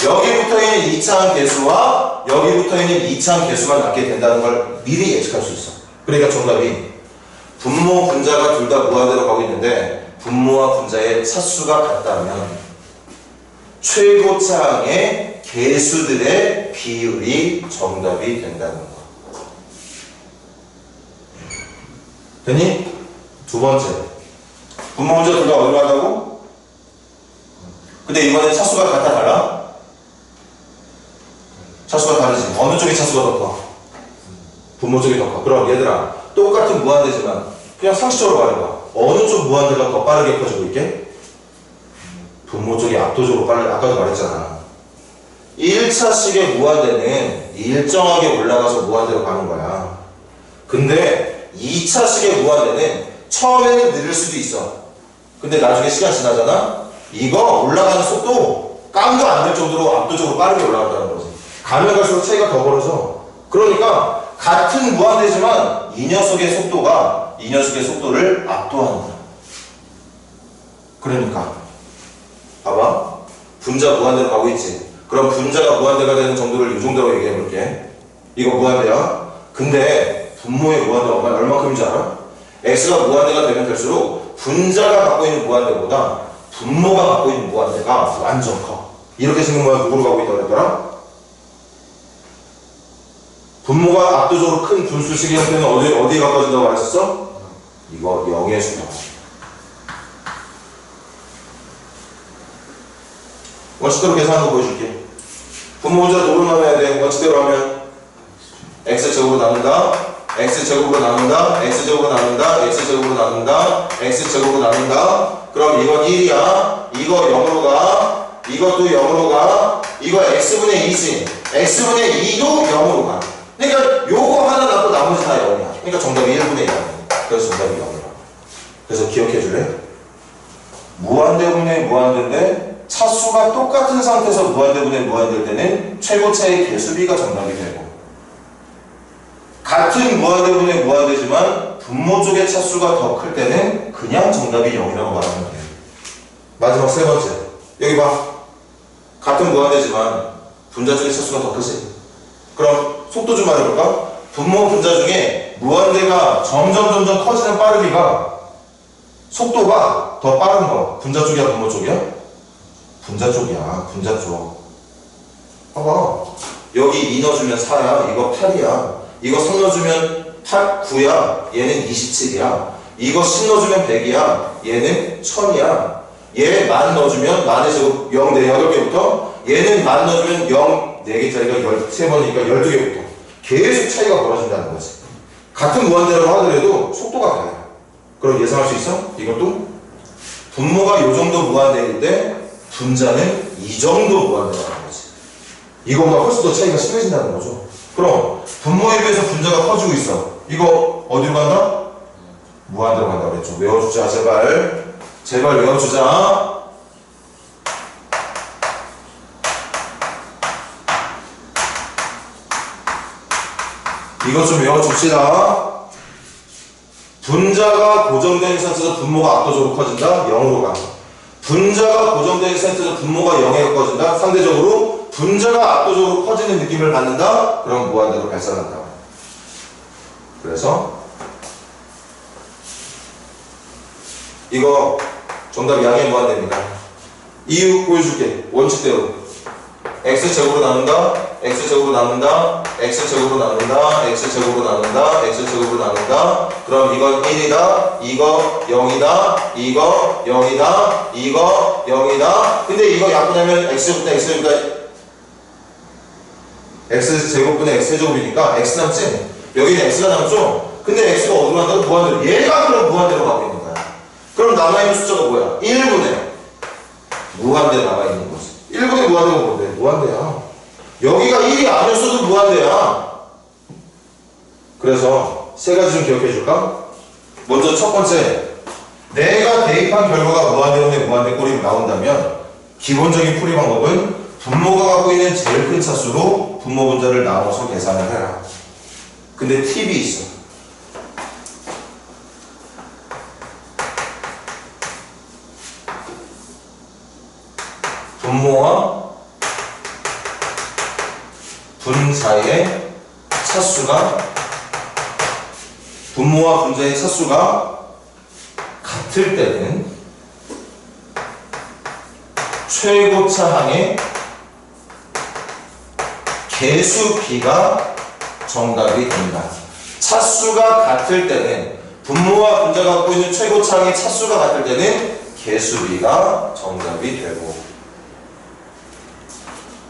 A: 여기 붙어있는 2차항 계수와 여기 붙어있는 2차항 계수만 낳게 된다는 걸 미리 예측할 수 있어. 그러니까 정답이 분모 분자가 둘 다 무한대로 가고 있는데 분모와 분자의 차수가 같다면 최고차항의 계수들의 비율이 정답이 된다는 거. 됐니? 두 번째, 분모 분자 둘 다 어디로 간다고? 근데 이번엔 차수가 같아 달라? 차수가 다르지. 어느 쪽이 차수가 더 커? 분모 쪽이 더 커. 그럼 얘들아, 똑같은 무한대지만 그냥 상식적으로 말해봐. 어느 쪽 무한대가 더 빠르게 커지고 있게? 분모 쪽이 압도적으로 빨리, 아까도 말했잖아. 1차식의 무한대는 일정하게 올라가서 무한대로 가는 거야. 근데 2차식의 무한대는 처음에는 느릴 수도 있어. 근데 나중에 시간 지나잖아? 이거 올라가는 속도 깡도 안 될 정도로 압도적으로 빠르게 올라간다는 거지. 가면 갈수록 차이가 더 벌어져. 그러니까 같은 무한대지만 이 녀석의 속도를 압도하는 거야. 그러니까 봐봐, 분자 무한대로 가고 있지. 그럼 분자가 무한대가 되는 정도를 이 정도로 얘기해 볼게. 이거 무한대야. 근데 분모의 무한대가 얼마큼인지 알아? x가 무한대가 되면 될수록 분자가 갖고 있는 무한대보다 분모가 갖고 있는 무한대가 완전 커. 이렇게 생긴 모양 누구로 가고 있다고 그랬더라? 분모가 압도적으로 큰 분수식의 형태는 어디에 가까워진다고 말했었어? 이거 0의 수렴. 원칙대로 계산한 거 보여줄게. 분모 분자 도로 나눠야 돼. 원칙대로 하면 x제곱으로 나눈다, x제곱으로 나눈다, x제곱으로 나눈다, x제곱으로 나눈다, x제곱으로 나눈다. 그럼 이건 1이야. 이거 0으로 가. 이것도 0으로 가. 이거 x분의 2지. x분의 2도 0으로 가. 그러니까 요거 하나 놔도 나머지 다 0이야. 그러니까 정답이 1분의 1이야. 그래서 정답이 0이야. 그래서 기억해 줄래? 무한대분의 무한대인데 차수가 똑같은 상태에서 무한대분의 무한대일 때는 최고차의 개수비가 정답이 되고, 같은 무한대분의 무한대지만 분모 쪽의 차수가 더 클 때는 그냥 정답이 0이라고 말하면 돼. 마지막 세 번째, 여기 봐. 같은 무한대지만 분자 쪽의 차수가 더 크지. 그럼 속도 좀 말해볼까? 분모 분자 중에 무한대가 점점 커지는 빠르기가 속도가 더 빠른 거 분자 쪽이야 분모 쪽이야? 분자 쪽이야. 분자 쪽. 봐봐, 여기 2 넣어주면 4야. 이거 8이야. 이거 3 넣어주면 8, 9야. 얘는 27이야. 이거 10 넣어주면 100이야. 얘는 1000이야. 얘 만 넣어주면 만의 제곱 0, 8개부터 얘는 만 넣어주면 0, 4개짜리가 13번이니까 12개부터 계속 차이가 벌어진다는 거지. 같은 무한대라고 하더라도 속도가 달라요. 그럼 예상할 수 있어? 이것도 분모가 요 정도 무한대인데 분자는 이 정도 무한대라는 거지. 이거보다 훨씬 더 차이가 심해진다는 거죠. 그럼 분모에 비해서 분자가 커지고 있어. 이거 어디로 간다? 무한대로 간다고 그랬죠. 외워주자 제발. 제발 외워주자. 이것 좀 외워줍시다. 분자가 고정된 상태에서 분모가 압도적으로 커진다? 0으로 가. 분자가 고정된 상태에서 분모가 0에 가까워진다? 상대적으로 분자가 압도적으로 커지는 느낌을 받는다? 그럼 무한대로 발산한다. 그래서 이거 정답 양의 무한대입니다. 이유 보여줄게. 원칙대로 x제곱으로 나눈다, x제곱으로 나눈다, x제곱으로 나눈다, x제곱으로 나눈다, x제곱으로 나눈다. 그럼 이건 1이다, 이거 0이다, 이거 0이다, 이거 0이다. 근데 이거 약분하면 x제곱분의 x제곱이니까 x제곱분의 x제곱이니까 x 남지? 여기는 x가 남죠? 근데 x가 어디로 간다고? 무한대로. 얘가 그럼 무한대로 가고 있는 거야. 그럼 남아있는 숫자가 뭐야? 1분의 무한대 남아있는 거지. 1분의 무한대가 뭔데? 무한대야. 여기가 1이 아니었어도 무한대야. 그래서 세 가지 좀 기억해 줄까? 먼저 첫 번째, 내가 대입한 결과가 무한대분의 무한대 꼴이 나온다면 기본적인 풀이 방법은 분모가 갖고 있는 제일 큰 차수로 분모 분자를 나눠서 계산을 해라. 근데 팁이 있어. 분모와 분자의 차수가 같을 때는 최고차항의 개수 b가 정답이 된다. 차수가 같을 때는 분모와 분자가 갖고 있는 최고차항의 차수가 같을 때는 개수 b가 정답이 되고,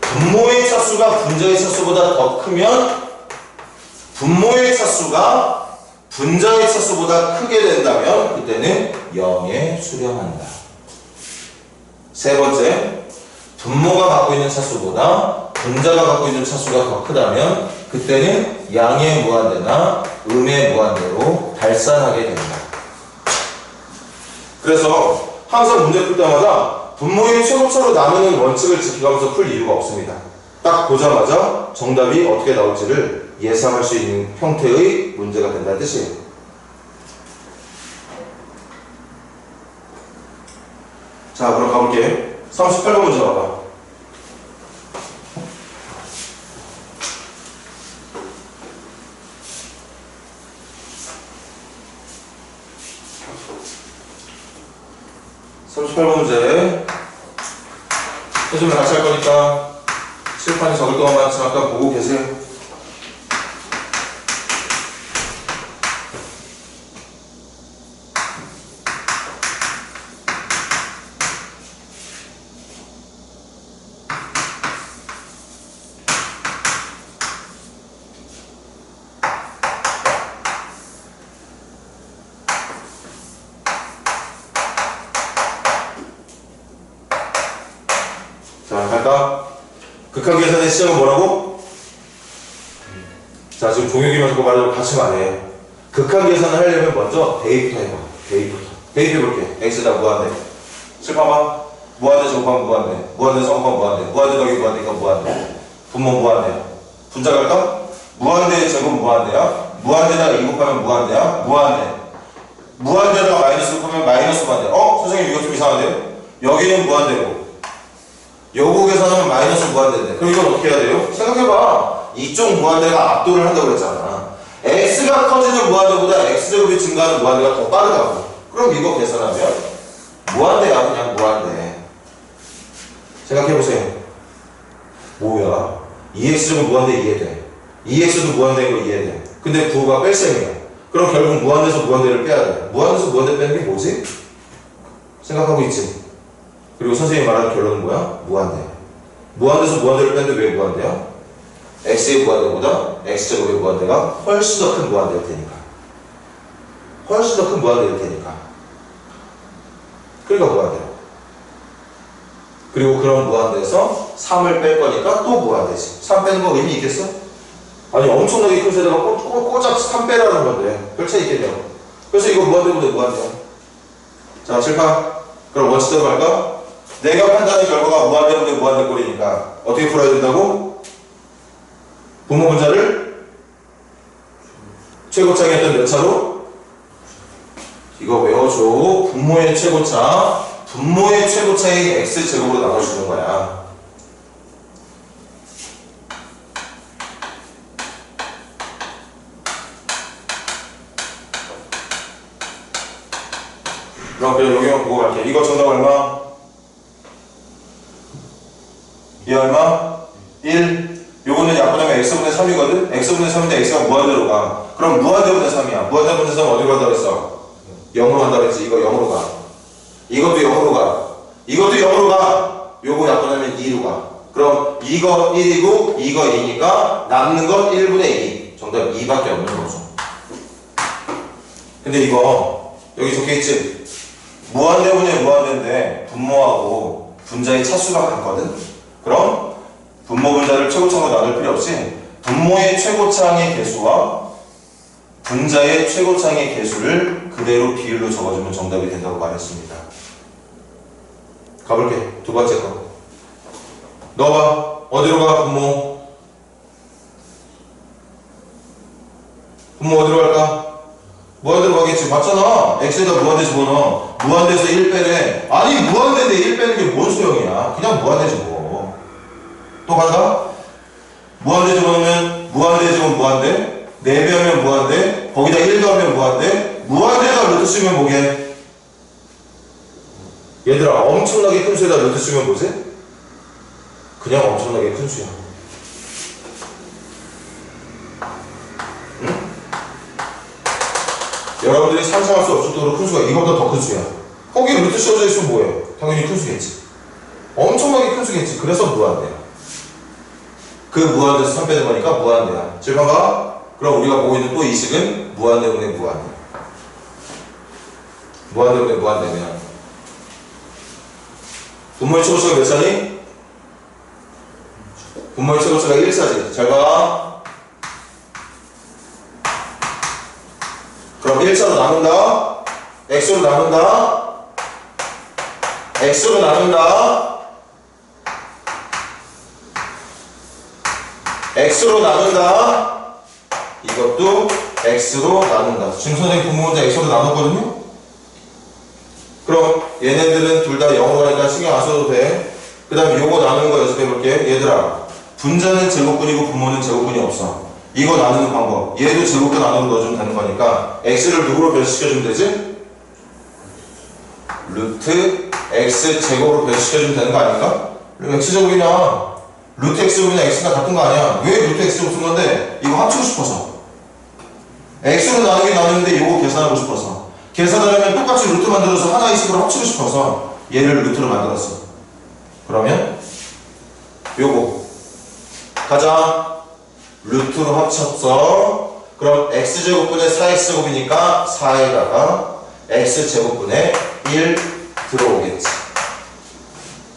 A: 분모의 차수가 분자의 차수보다 더 크면 분모의 차수가 분자의 차수보다 크게 된다면 그때는 0에 수렴한다. 세 번째, 분모가 갖고 있는 차수보다 분자가 갖고 있는 차수가 더 크다면 그때는 양의 무한대나 음의 무한대로 발산하게 된다. 그래서 항상 문제 풀 때마다 분모의 최고차로 나누는 원칙을 지키면서 풀 이유가 없습니다. 딱 보자마자 정답이 어떻게 나올지를 예상할 수 있는 형태의 문제가 된다는 뜻이에요. 자, 그럼 가볼게. 38번 문제 봐봐. 문제 해주면 같이 할 거니까 칠판에 적을 동안만 잠깐 보고 계세요. 자, 갈까? 극한 계산의 시작은 뭐라고? 자, 지금 종혁이만 자꾸 말하자고 같이 말해. 극한 계산을 하려면 먼저 대입부터 해봐. 대입해볼게. x다 무한대. 칠판봐. 무한대 제곱하면 무한대. 무한대 제곱하면 무한대. 무한대 더하기 무한대니까 무한대. 분모 무한대. 분자 갈까? 무한대 제곱 무한대야. 무한대다가 2 곱하면 무한대야. 무한대다가 마이너스 곱하면 마이너스 무한대. 선생님 이거 좀 이상한데요? 여기는 무한대고 요거 계산하면 마이너스 무한대인데 그럼 이건 어떻게 해야 돼요? 생각해봐. 이쪽 무한대가 압도를 한다고 그랬잖아. x가 커지는 무한대보다 x제곱이 증가하는 무한대가 더 빠르다고. 그럼 이거 계산하면 무한대야. 그냥 무한대. 생각해보세요. 뭐야 2x제곱 무한대 이해돼. 2x도 무한대인 거 이해돼. 근데 9가 뺄셈이야. 그럼 결국 무한대에서 무한대를 빼야 돼. 무한대에서 무한대 빼는 게 뭐지? 생각하고 있지? 그리고 선생님이 말하는 결론은 뭐야? 무한대. 무한대에서 무한대를 뺐는데 왜 무한대야? x의 무한대보다 x제곱의 무한대가 훨씬 더 큰 무한대일 테니까. 훨씬 더 큰 무한대일 테니까. 그러니까 무한대야. 그리고 그런 무한대에서 3을 뺄 거니까 또 무한대지. 3 빼는 거 의미 있겠어? 아니 엄청나게 큰 세대가 꼬작 3 빼라는 건데 별 차이 있겠냐고. 그래서 이거 무한대보다 무한대야. 자, 칠판. 그럼 원칙대로 갈까? 내가 판단한 결과가 무한대보다 무한대 꼴이니까 어떻게 풀어야 된다고? 분모 분자를 최고차에 했던 몇 차로? 이거 외워줘. 분모의 최고차. 분모의 최고차의 x제곱으로 나눠주는 거야. 그럼 여기만 보고 갈게. 이거 정답 얼마? 이 얼마? 1. 요거는 약분하면 x분의 3이거든? x분의 3인데 x가 무한대로 가. 그럼 무한대분의 3이야. 무한대분의 3은 어디로 간다고 했어? 0으로 간다고 했지. 이거 0으로 가. 이것도 0으로 가. 이것도 0으로 가. 요거 약분하면 2로 가. 그럼 이거 1이고 이거 2니까 남는 건 1분의 2. 정답 2밖에 없는 거죠. 근데 이거 여기 적혀있지? 무한대분의 무한대인데 분모하고 분자의 차수가 같거든? 그럼 분모 분자를 최고차로 나눌 필요 없이 분모의 최고차항의 개수와 분자의 최고차항의 개수를 그대로 비율로 적어주면 정답이 된다고 말했습니다. 가볼게. 두 번째 거. 넣어봐. 어디로 가? 분모. 분모 어디로 갈까? 무한대로 가겠지. 맞잖아. x에다 무한대 집어넣어. 무한대에서 1 빼래. 아니 무한대인데 1 빼는 게 뭔 소용이야. 그냥 무한대 집어. 또 간다? 무한대 집어넣으면 무한대 집으면 무한대, 4배 하면 무한대, 거기다 1 더하면 무한대, 무한대에다 루트 쓰면 뭐게? 얘들아 엄청나게 큰 수에다 루트 쓰면 뭐지? 그냥 엄청나게 큰 수야. 응? 여러분들이 상상할 수 없을 정도로 큰 수가 이거보다 더 큰 수야. 거기에 루트 씌워져 있으면 뭐예요? 당연히 큰 수겠지. 엄청나게 큰 수겠지. 그래서 무한대야. 그 무한대에서 3 빼는 거니까 무한대야. 질문가? 그럼 우리가 보고 있는 또 이 식은 무한대분의 무한대. 무한대분의 무한대면 분모의 최고차가 몇 차니? 분모의 최고차가 1차지. 잘 봐. 그럼 1차로 나눈다. x로 나눈다. x로 나눈다. x로 나눈다. 이것도 x로 나눈다. 지금 선생님 분모 문제 x로 나눴거든요. 그럼 얘네들은 둘 다 0으로 가니까 신경 안 써도 돼. 그 다음에 요거 나누는 거 연습해볼게. 얘들아 분자는 제곱근이고 분모는 제곱근이 없어. 이거 나누는 방법. 얘도 제곱근 안으로 넣어주면 되는 거니까 x를 누구로 변시켜주면 되지? 루트 x 제곱으로 변시켜주면 되는 거 아닌가? x 제곱이냐? 루트 x 제곱이냐 x가 같은 거 아니야? 왜 루트 x 제곱 쓴 건데? 이거 합치고 싶어서. x로 나누긴 나누는데 이거 계산하고 싶어서. 계산하려면 똑같이 루트 만들어서 하나의 식으로 합치고 싶어서 얘를 루트로 만들었어. 그러면 요거 가자. 루트로 합쳤어. 그럼 x제곱분의 4x제곱이니까 4에다가 x제곱분의 1 들어오겠지.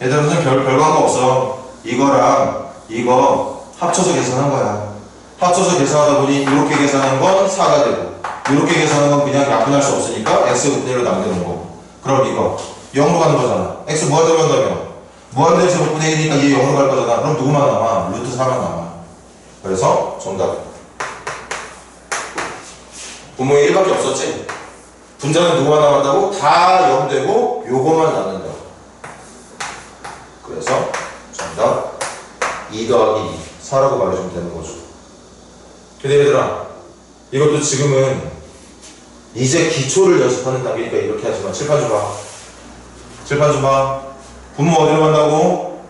A: 얘들아 선생님 별거 한 거 없어. 이거랑 이거 합쳐서 계산한 거야. 합쳐서 계산하다 보니 이렇게 계산한 건 4가 되고 이렇게 계산한 건 그냥 약분할 수 없으니까 x제곱분의 1로 남겨놓은 거고. 그럼 이거 0으로 가는 거잖아. x 무한대로 간다며. 무한대 제곱분의 1이니까 얘 0으로 갈 거잖아. 그럼 누구만 남아? 루트 4만 남아. 그래서 정답. 분모에 1밖에 없었지? 분자는 누구만 남았다고? 다 0 되고 요거만 남는다. 그래서 정답 2 더하기 4라고 말해주면 되는 거죠. 근데 얘들아 이것도 지금은 이제 기초를 연습하는 단계니까 이렇게 하지마. 칠판 좀 봐. 칠판 좀 봐. 분모 어디로 간다고?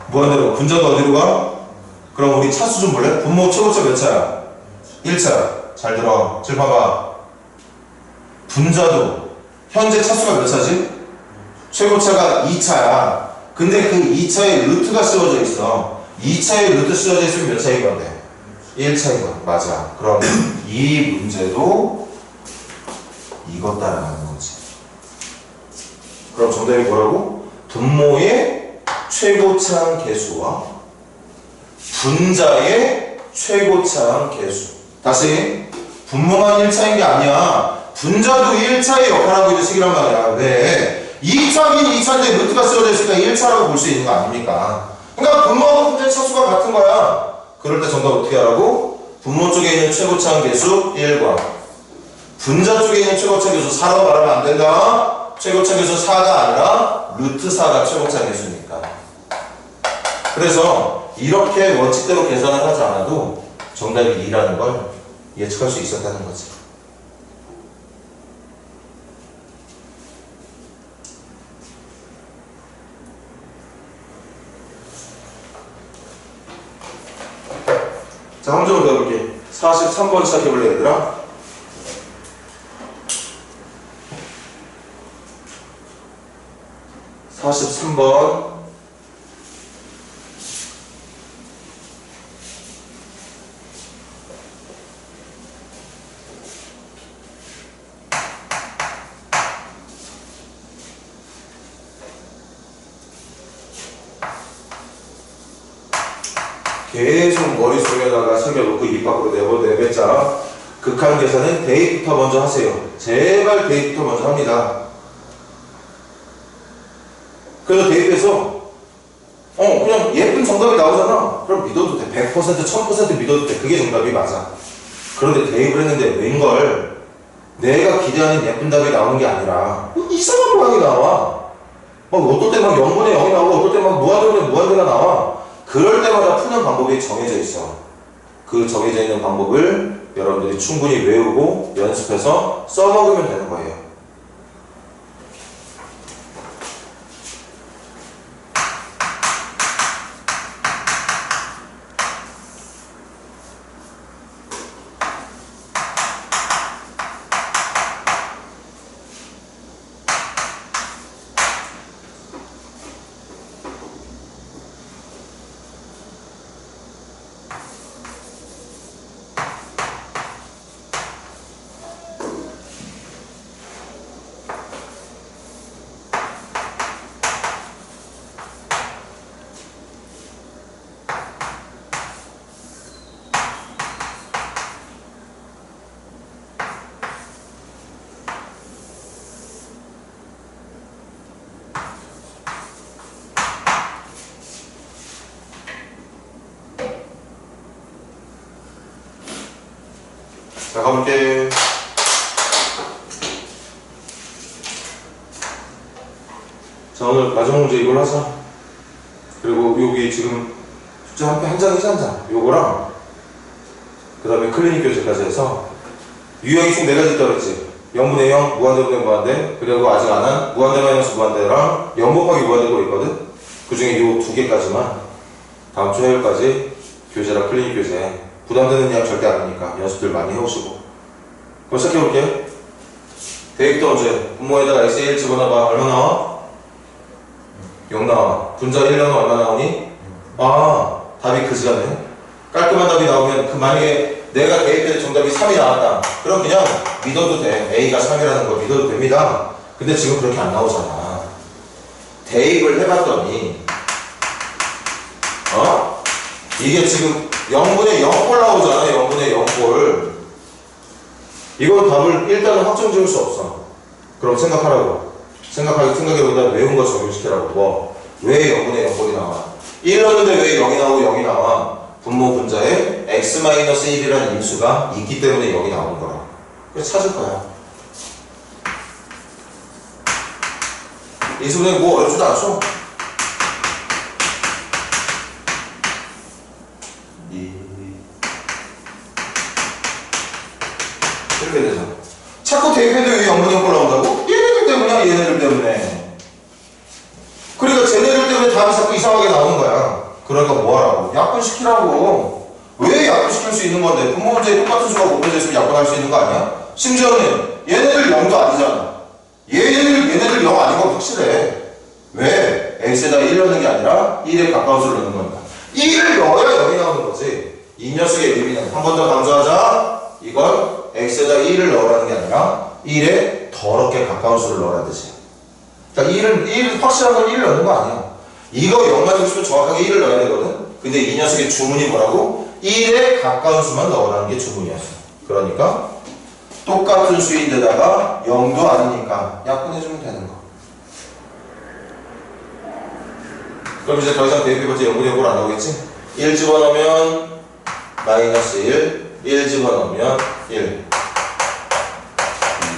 A: 무한대로. 분자도 어디로 가? 그럼 우리 차수 좀 볼래? 분모 최고차 몇 차야? 1차. 잘 들어. 칠판 봐. 분자도 현재 차수가 몇 차지? 최고차가 2차야. 근데 그 2차에 루트가 씌워져 있어. 2차에 루트 씌워져 있으면 몇 차인 건데? 1차인 거야. 맞아. 그럼 이 문제도 이것 따라가는 거지. 그럼 정답이 뭐라고? 분모의 최고차항 개수와 분자의 최고차항 개수. 다시 분모만 1차인 게 아니야. 분자도 1차의 역할을 하고 있는 식이란 말이야. 왜? 2차긴 2차인데 루트가 쓰여져 있으니까 1차라고 볼 수 있는 거 아닙니까? 그러니까 분모하고 분자의 차수가 같은 거야. 그럴 때 정답 어떻게 하라고? 분모 쪽에 있는 최고차항 개수 1과 분자 쪽에 있는 최고차항 개수 4라고 말하면 안 된다. 최고차항 개수 4가 아니라 루트 4가 최고차항 개수니까. 그래서 이렇게 원칙대로 계산을 하지 않아도 정답이 2라는 걸 예측할 수 있었다는 거지. 자, 함정을 배워볼게. 43번 시작해볼래, 얘들아? (43번) 계속 머릿속에다가 새겨놓고 입 밖으로 내뱉자. 극한 계산은 대입부터 먼저 하세요. 제발 대입부터 먼저 합니다. 그래서 대입해서 그냥 예쁜 정답이 나오잖아. 그럼 믿어도 돼. 100%, 1000% 믿어도 돼. 그게 정답이 맞아. 그런데 대입을 했는데 웬걸 내가 기대하는 예쁜 답이 나오는 게 아니라 이상한 모양이 나와. 어떨 때 막 0분의 0이 나오고 어떨 때 막 무한대가 나와. 그럴 때마다 푸는 방법이 정해져 있어. 그 정해져 있는 방법을 여러분들이 충분히 외우고 연습해서 써먹으면 되는 거예요. 자, 가볼게. 자, 오늘 마지막 문제 이걸 하자. 그리고 여기 지금 숫자 한 장이지, 한 장. 요거랑 그 다음에 클리닉 교재까지 해서 유형이 총 4가지 있다고 그랬지. 0분의 0, 무한대 분의 무한대, 그리고 아직 안 한 무한대 마이너스 무한대랑 0 곱하기 무한대가 있거든. 그 중에 요 2개까지만 다음 주 화요일까지 교재랑 클리닉 교재. 부담되는 양 절대 아니니까 연습들 많이 해오시고. 그럼 시작해볼게. 대입도 언제? 분모에다가 x1 집어넣어봐. 얼마 나와? 0 나와. 분자 1 넣으면 얼마 나오니? 답이 그지같네. 깔끔한 답이 나오면 만약에 내가 대입된 정답이 3이 나왔다. 그럼 그냥 믿어도 돼. A가 3이라는 거 믿어도 됩니다. 근데 지금 그렇게 안 나오잖아. 대입을 해봤더니 이게 지금 0분의 0꼴 나오잖아. 0분의 0꼴. 이건 답을 일단은 확정 지을 수 없어. 그럼 생각하라고. 생각해보다 외운 거 적용시키라고. 왜 0분의 0꼴이 나와? 1 넣는데 왜 0이 나오고 0이 나와? 분모 분자에 x-1이라는 인수가 있기 때문에 0이 나오는 거라. 그래서 찾을 거야. 이 수분이 뭐 어렵지도 않죠? 이렇게 되죠. 자꾸 대입해도 왜 0분의 0꼴 나온다고? 얘네들 때문이야. 얘네들 때문에. 그러니까 쟤네들 때문에 답이 자꾸 이상하게 나오는 거야. 그러니까 뭐하라고? 약분시키라고. 왜 약분시킬 수 있는 건데? 분모 문제에 똑같은 수가 곱해져 있으면 약분할 수 있는 거 아니야? 심지어는 얘네들 0도 아니잖아. 얘네들 0 아닌 건 확실해. 왜? x에다 1 넣는 게 아니라 1에 가까운 수를 넣는 겁니다. 1을 넣어야 0이 나오는 거지. 이 녀석의 의미는 한 번 더 강조하자. 이건 x에다 1을 넣으라는 게 아니라 1에 더럽게 가까운 수를 넣으라는 뜻이야. 그러니까 1 확실한 건 1을 넣는 거 아니야. 이거 0 가지고 싶으면 정확하게 1을 넣어야 되거든. 근데 이 녀석의 주문이 뭐라고? 1에 가까운 수만 넣으라는 게 주문이었어. 그러니까 똑같은 수인데다가 0도 아니니까 약분해주면 되는 거. 그럼 이제 더 이상 대입해봤자 0분의 0꼴 안 나오겠지? 1 집어넣으면 마이너스 1 집어넣으면 1.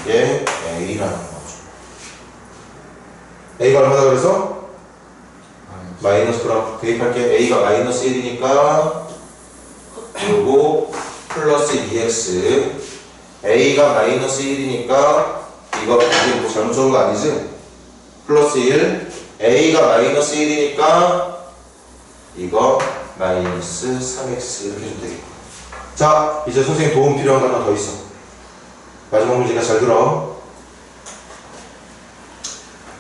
A: 이게 A라는 거죠. A가 얼마나 그래서? 마이너스. 그럼 대입할게. A가 마이너스 1이니까 그리고 플러스 2x. A가 마이너스 1이니까 이거 뭐 잘못 적은 거 아니지? 플러스 1. A가 마이너스 1이니까 이거 마이너스 3x 이렇게 해주면 되겠고. 자, 이제 선생님 도움 필요한 거 하나 더 있어. 마지막 문제가 잘 들어.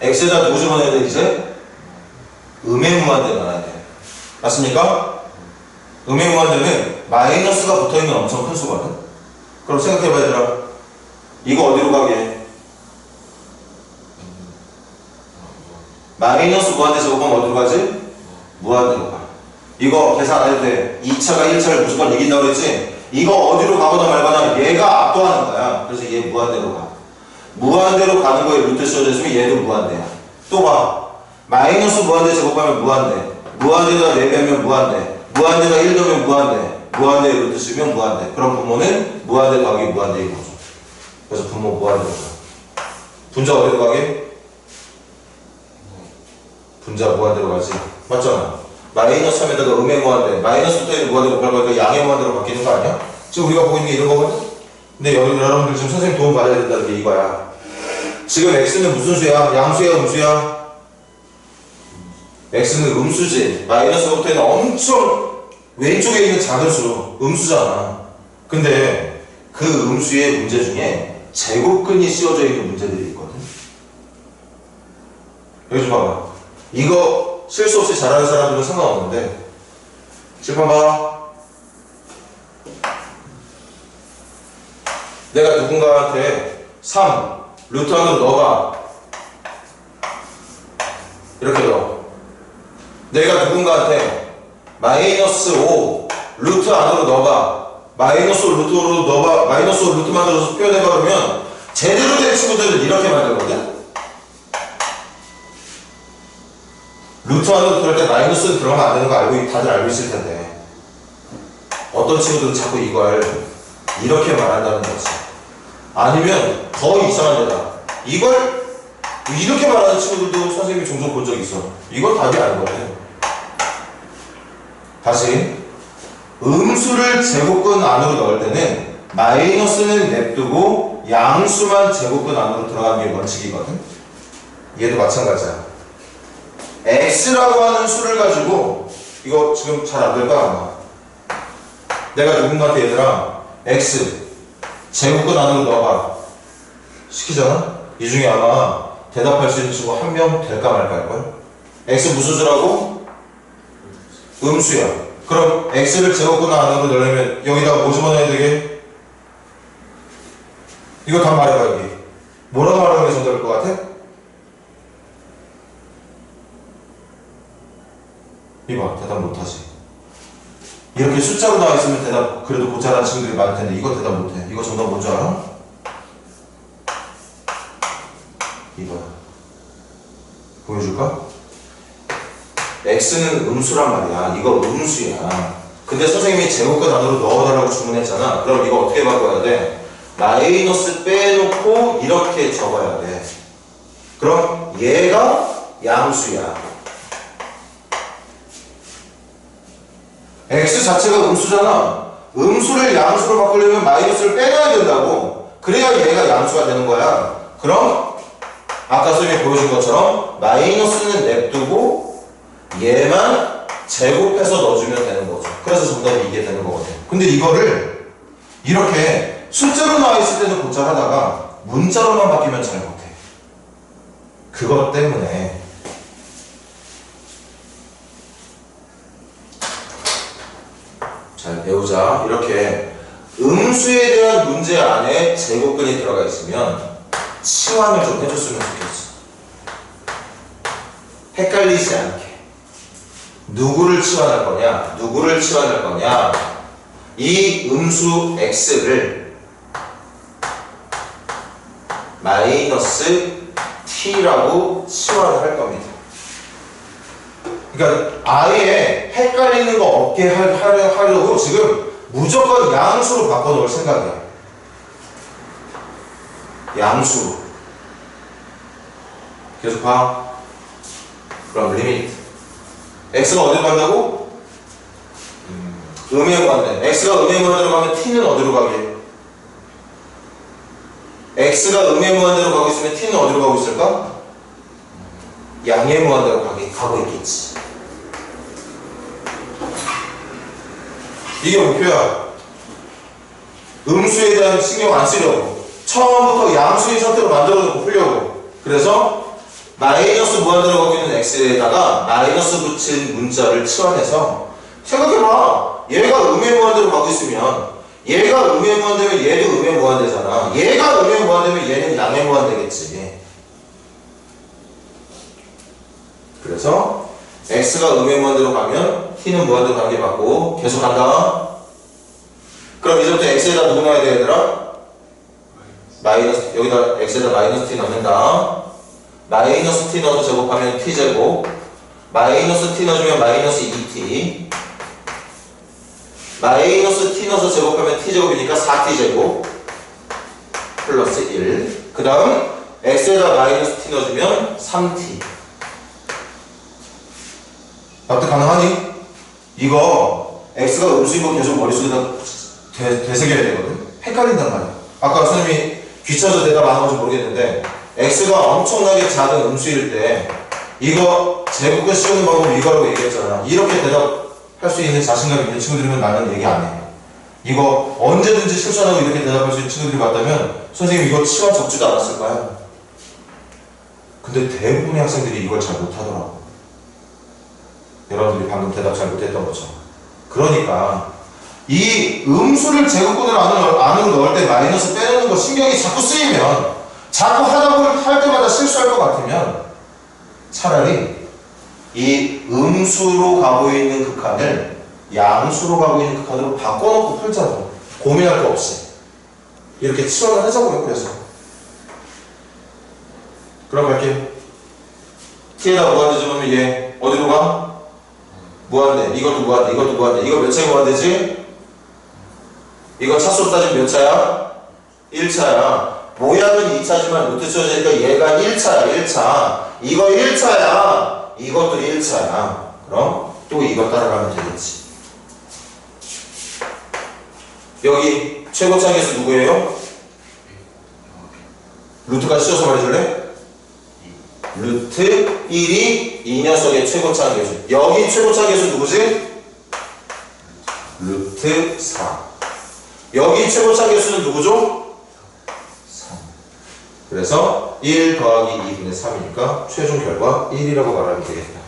A: x에다 누구 집어넣어야 돼 이제? 음행무한대 넣어야 돼. 맞습니까? 음행무한대는 마이너스가 붙어있는 엄청 큰 수거든. 그럼 생각해봐 얘들아. 이거 어디로 가게? 마이너스 무한대 제곱하면 어디로 가지? 무한대로 가. 이거 계산 안 해도 돼. 2차가 1차를 무조건 이긴다고 그랬지? 이거 어디로 가거나 말거나 얘가 압도하는 거야. 그래서 얘 무한대로 가. 무한대로 가는 거에 루트 씌워져 있으면 얘도 무한대야. 또 봐. 마이너스 무한대 제곱하면 무한대. 무한대가 4배면 무한대. 무한대가 1 더하면 무한대. 무한대에 루트 씌우면 무한대. 그럼 분모는 무한대 더하기 무한대인 거죠. 그래서 분모 무한대로 가. 분자 어디로 가게? 분자 무한대로 가지. 맞잖아. 마이너스 3에다가 음의 무한대. 마이너스 붙어있는 무한대로 곱하니까 양의 무한대로 바뀌는 거 아니야? 지금 우리가 보고 있는 게 이런 거거든? 근데 여러분들 지금 선생님 도움 받아야 된다는 게 이거야. 지금 x는 무슨 수야? 양수야, 음수야? x는 음수지. 마이너스가 붙어있는 엄청 왼쪽에 있는 작은 수. 음수잖아. 근데 그 음수의 문제 중에 제곱근이 씌워져 있는 문제들이 있거든. 여기 좀 봐봐. 이거 실수 없이 잘하는 사람들은 상관없는데 칠판 봐. 내가 누군가한테 3 루트 안으로 넣어봐. 이렇게 넣어. 내가 누군가한테 마이너스 5 루트 안으로 넣어봐. 마이너스 5 루트로 넣어봐. 마이너스 5 루트 만들어서 표현해봐. 그러면 제대로 된 친구들은 이렇게 만들거든. 루트 안으로 들어갈 때 마이너스 들어가면 안 되는 거 다들 알고 있을 텐데 어떤 친구들은 자꾸 이걸 이렇게 말한다는 거지. 아니면 더 이상한 데다 이걸 이렇게 말하는 친구들도 선생님이 종종 본 적이 있어. 이건 답이 아니거든. 다시 음수를 제곱근 안으로 넣을 때는 마이너스는 냅두고 양수만 제곱근 안으로 들어가는 게 원칙이거든. 얘도 마찬가지야. x라고 하는 수를 가지고 이거 지금 잘 안 될까 아마. 내가 누군가한테 얘들아 x 제곱근 안으로 넣어봐 시키잖아? 이 중에 아마 대답할 수 있는 친구 한 명 될까 말까 할걸? x 무슨 수라고? 음수야. 그럼 x를 제곱근 안으로 넣으려면 여기다가 뭐 집어넣어야 되게? 이거 다 말해봐. 여기 뭐라고 말하는 게 정답일 것 같아? 이봐 대답 못하지. 이렇게 숫자로 나와 있으면 대답 그래도 못 잘하는 친구들이 많을 텐데 이거 대답 못해. 이거 정답 뭔지 알아? 이거야. 보여줄까? x는 음수란 말이야. 이거 음수야. 근데 선생님이 제곱근 안으로 넣어달라고 주문했잖아. 그럼 이거 어떻게 바꿔야 돼? 마이너스 빼놓고 이렇게 적어야 돼. 그럼 얘가 양수야. x 자체가 음수잖아. 음수를 양수로 바꾸려면 마이너스를 빼놔야 된다고. 그래야 얘가 양수가 되는 거야. 그럼 아까 선생님이 보여준 것처럼 마이너스는 냅두고 얘만 제곱해서 넣어주면 되는 거죠. 그래서 정답이 이게 되는 거거든. 근데 이거를 이렇게 숫자로 나와 있을 때는 곧잘 하다가 문자로만 바뀌면 잘 못해. 그것 때문에 잘 배우자. 이렇게 음수에 대한 문제 안에 제곱근이 들어가 있으면 치환을 좀 해줬으면 좋겠어. 헷갈리지 않게. 누구를 치환할 거냐? 누구를 치환할 거냐? 이 음수 x를 마이너스 t라고 치환을 할 겁니다. 그러니까 아예 헷갈리는 거 없게 하려고 지금 무조건 양수로 바꿔놓을 생각이야. 양수로. 계속 봐. 그럼 리미트. x가 어디로 간다고? 음의 무한대. x가 음의 무한대로 가면 t는 어디로 가게? x가 음의 무한대로 가고 있으면 t는 어디로 가고 있을까? 양의 무한대로 가고 있겠지. 이게 목표야. 음수에 대한 신경 안 쓰려고. 처음부터 양수의 상태로 만들어놓고 풀려고. 그래서 마이너스 무한대로 가고 있는 x에다가 마이너스 붙인 문자를 치환해서 생각해봐. 얘가 음의 무한대로 가고 있으면 얘가 음의 무한대면 얘도 음의 무한대잖아. 얘가 음의 무한대면 얘는 양의 무한대겠지. 그래서 x가 음의 무한대로 가면 t는 무한대로 관계받고 계속 간다. 그럼 이제부터 x에다 누구 넣어야 돼 얘들아? 마이너스, 여기다 x에다 마이너스 t 넣는다. 마이너스 t 넣어서 제곱하면 t제곱, 마이너스 t 넣어주면 마이너스 2t, 마이너스 t 넣어서 제곱하면 t제곱이니까 4t제곱 플러스 1. 그 다음 x에다 마이너스 t 넣어주면 3t. 납득 가능하니? 이거 x가 음수인 거 계속 머릿속에다 되새겨야 되거든? 헷갈린단 말이야. 아까 선생님이 귀찮아서 대답 안 하는지 모르겠는데 x가 엄청나게 작은 음수일 때 이거 제곱근 씌우는 방법 이거라고 얘기했잖아. 이렇게 대답할 수 있는 자신감 있는 친구들이면 나는 얘기 안 해. 이거 언제든지 실천하고 이렇게 대답할 수 있는 친구들이 봤다면 선생님 이거 치와 적지도 않았을 거야. 근데 대부분의 학생들이 이걸 잘 못하더라고. 여러분들이 방금 대답 잘 못했던 거죠. 그러니까 이 음수를 제곱근을 안으로 넣을 때 마이너스 빼놓는 거 신경이 자꾸 쓰이면 자꾸 할 때마다 실수할 것 같으면 차라리 이 음수로 가고 있는 극한을 양수로 가고 있는 극한으로 바꿔놓고 풀자고. 고민할 거 없이 이렇게 치환을 하자고요. 그래서 그럼 갈게요. t에다 무한대 집으면 얘 어디로 가? 무한대. 이것도 무한대. 이것도 무한대. 이거 몇 차에 무한대지? 이거 차수로 따지면 몇 차야? 1차야. 모양은 2차지만 루트 치워지니까 얘가 1차야. 1차. 이거 1차야. 이것도 1차야. 그럼 또 이거 따라가면 되겠지. 여기 최고차계수 누구예요? 루트까지 씌워서 말해줄래? 루트 1이 이 녀석의 최고차계수. 여기 최고차계수 누구지? 루트 4. 여기 최고차계수는 누구죠? 3. 그래서 1 더하기 2분의 3이니까 최종 결과 1이라고 말하면 되겠다.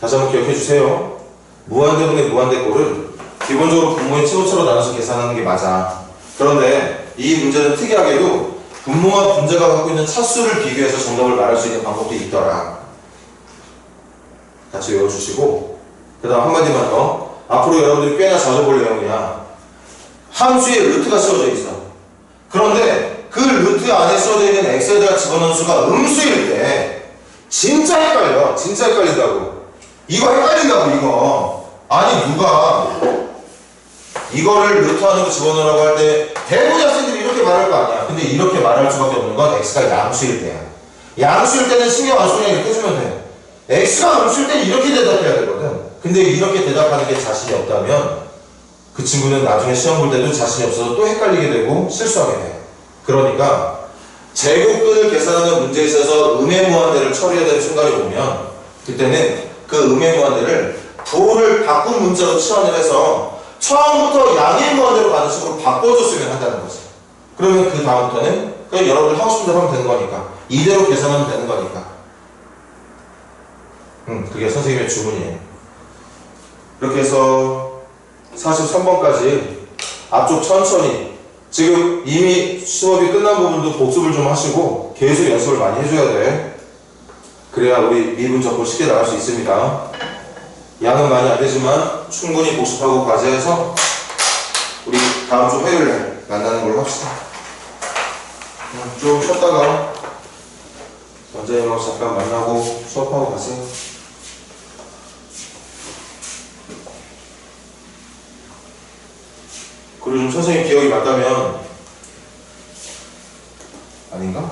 A: 다시 한번 기억해 주세요. 무한대분의 무한대꼴은 기본적으로 분모의 최고차로 나눠서 계산하는 게 맞아. 그런데 이 문제는 특이하게도 분모와 분자가 갖고 있는 차수를 비교해서 정답을 말할 수 있는 방법도 있더라. 같이 외워주시고 그 다음 한마디만 더. 앞으로 여러분들이 꽤나 자주 볼 내용이야. 함수에 루트가 씌워져 있어. 그런데 그 루트 안에 씌워져 있는 x에다가 집어넣은 수가 음수일 때 진짜 헷갈려. 진짜 헷갈린다고. 이거 헷갈린다고 이거. 아니 누가 이거를 루트 안으로 집어넣으라고 할 때 대부분 학생들이 이렇게 말할 거 아니야. 근데 이렇게 말할 수밖에 없는 건 x가 양수일 때야. 양수일 때는 신경 안 쓰고 이렇게 해주면 돼. x가 음수일 때는 이렇게 대답해야 되거든. 근데 이렇게 대답하는 게 자신이 없다면 그 친구는 나중에 시험 볼 때도 자신이 없어서 또 헷갈리게 되고 실수하게 돼. 그러니까 제곱근을 계산하는 문제에 있어서 음의 무한대를 처리해야 되는 순간이 오면 그때는 그 음의 무한대를 부호를 바꾼 문자로 치환을 해서 처음부터 양의 무한대로 가는 식으로 바꿔줬으면 한다는 거지. 그러면 그 다음부터는 그냥 여러분들 하고 싶은 대로 하면 되는 거니까 이대로 계산하면 되는 거니까. 그게 선생님의 주문이에요. 이렇게 해서 43번까지 앞쪽 천천히 지금 이미 수업이 끝난 부분도 복습을 좀 하시고 계속 연습을 많이 해줘야 돼. 그래야 우리 미분 적분 쉽게 나갈 수 있습니다. 양은 많이 안 되지만 충분히 복습하고 과제해서 우리 다음 주 화요일에 만나는 걸로 합시다. 좀 쉬었다가 원장님하고 잠깐 만나고 수업하고 가세요. 그리고 좀 선생님 기억이 맞다면 아닌가?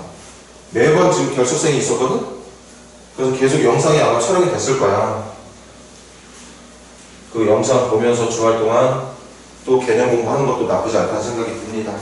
A: 매번 지금 결석생이 있었거든? 그래서 계속 영상이 아마 촬영이 됐을 거야. 그 영상 보면서 주말 동안 또 개념 공부하는 것도 나쁘지 않다는 생각이 듭니다.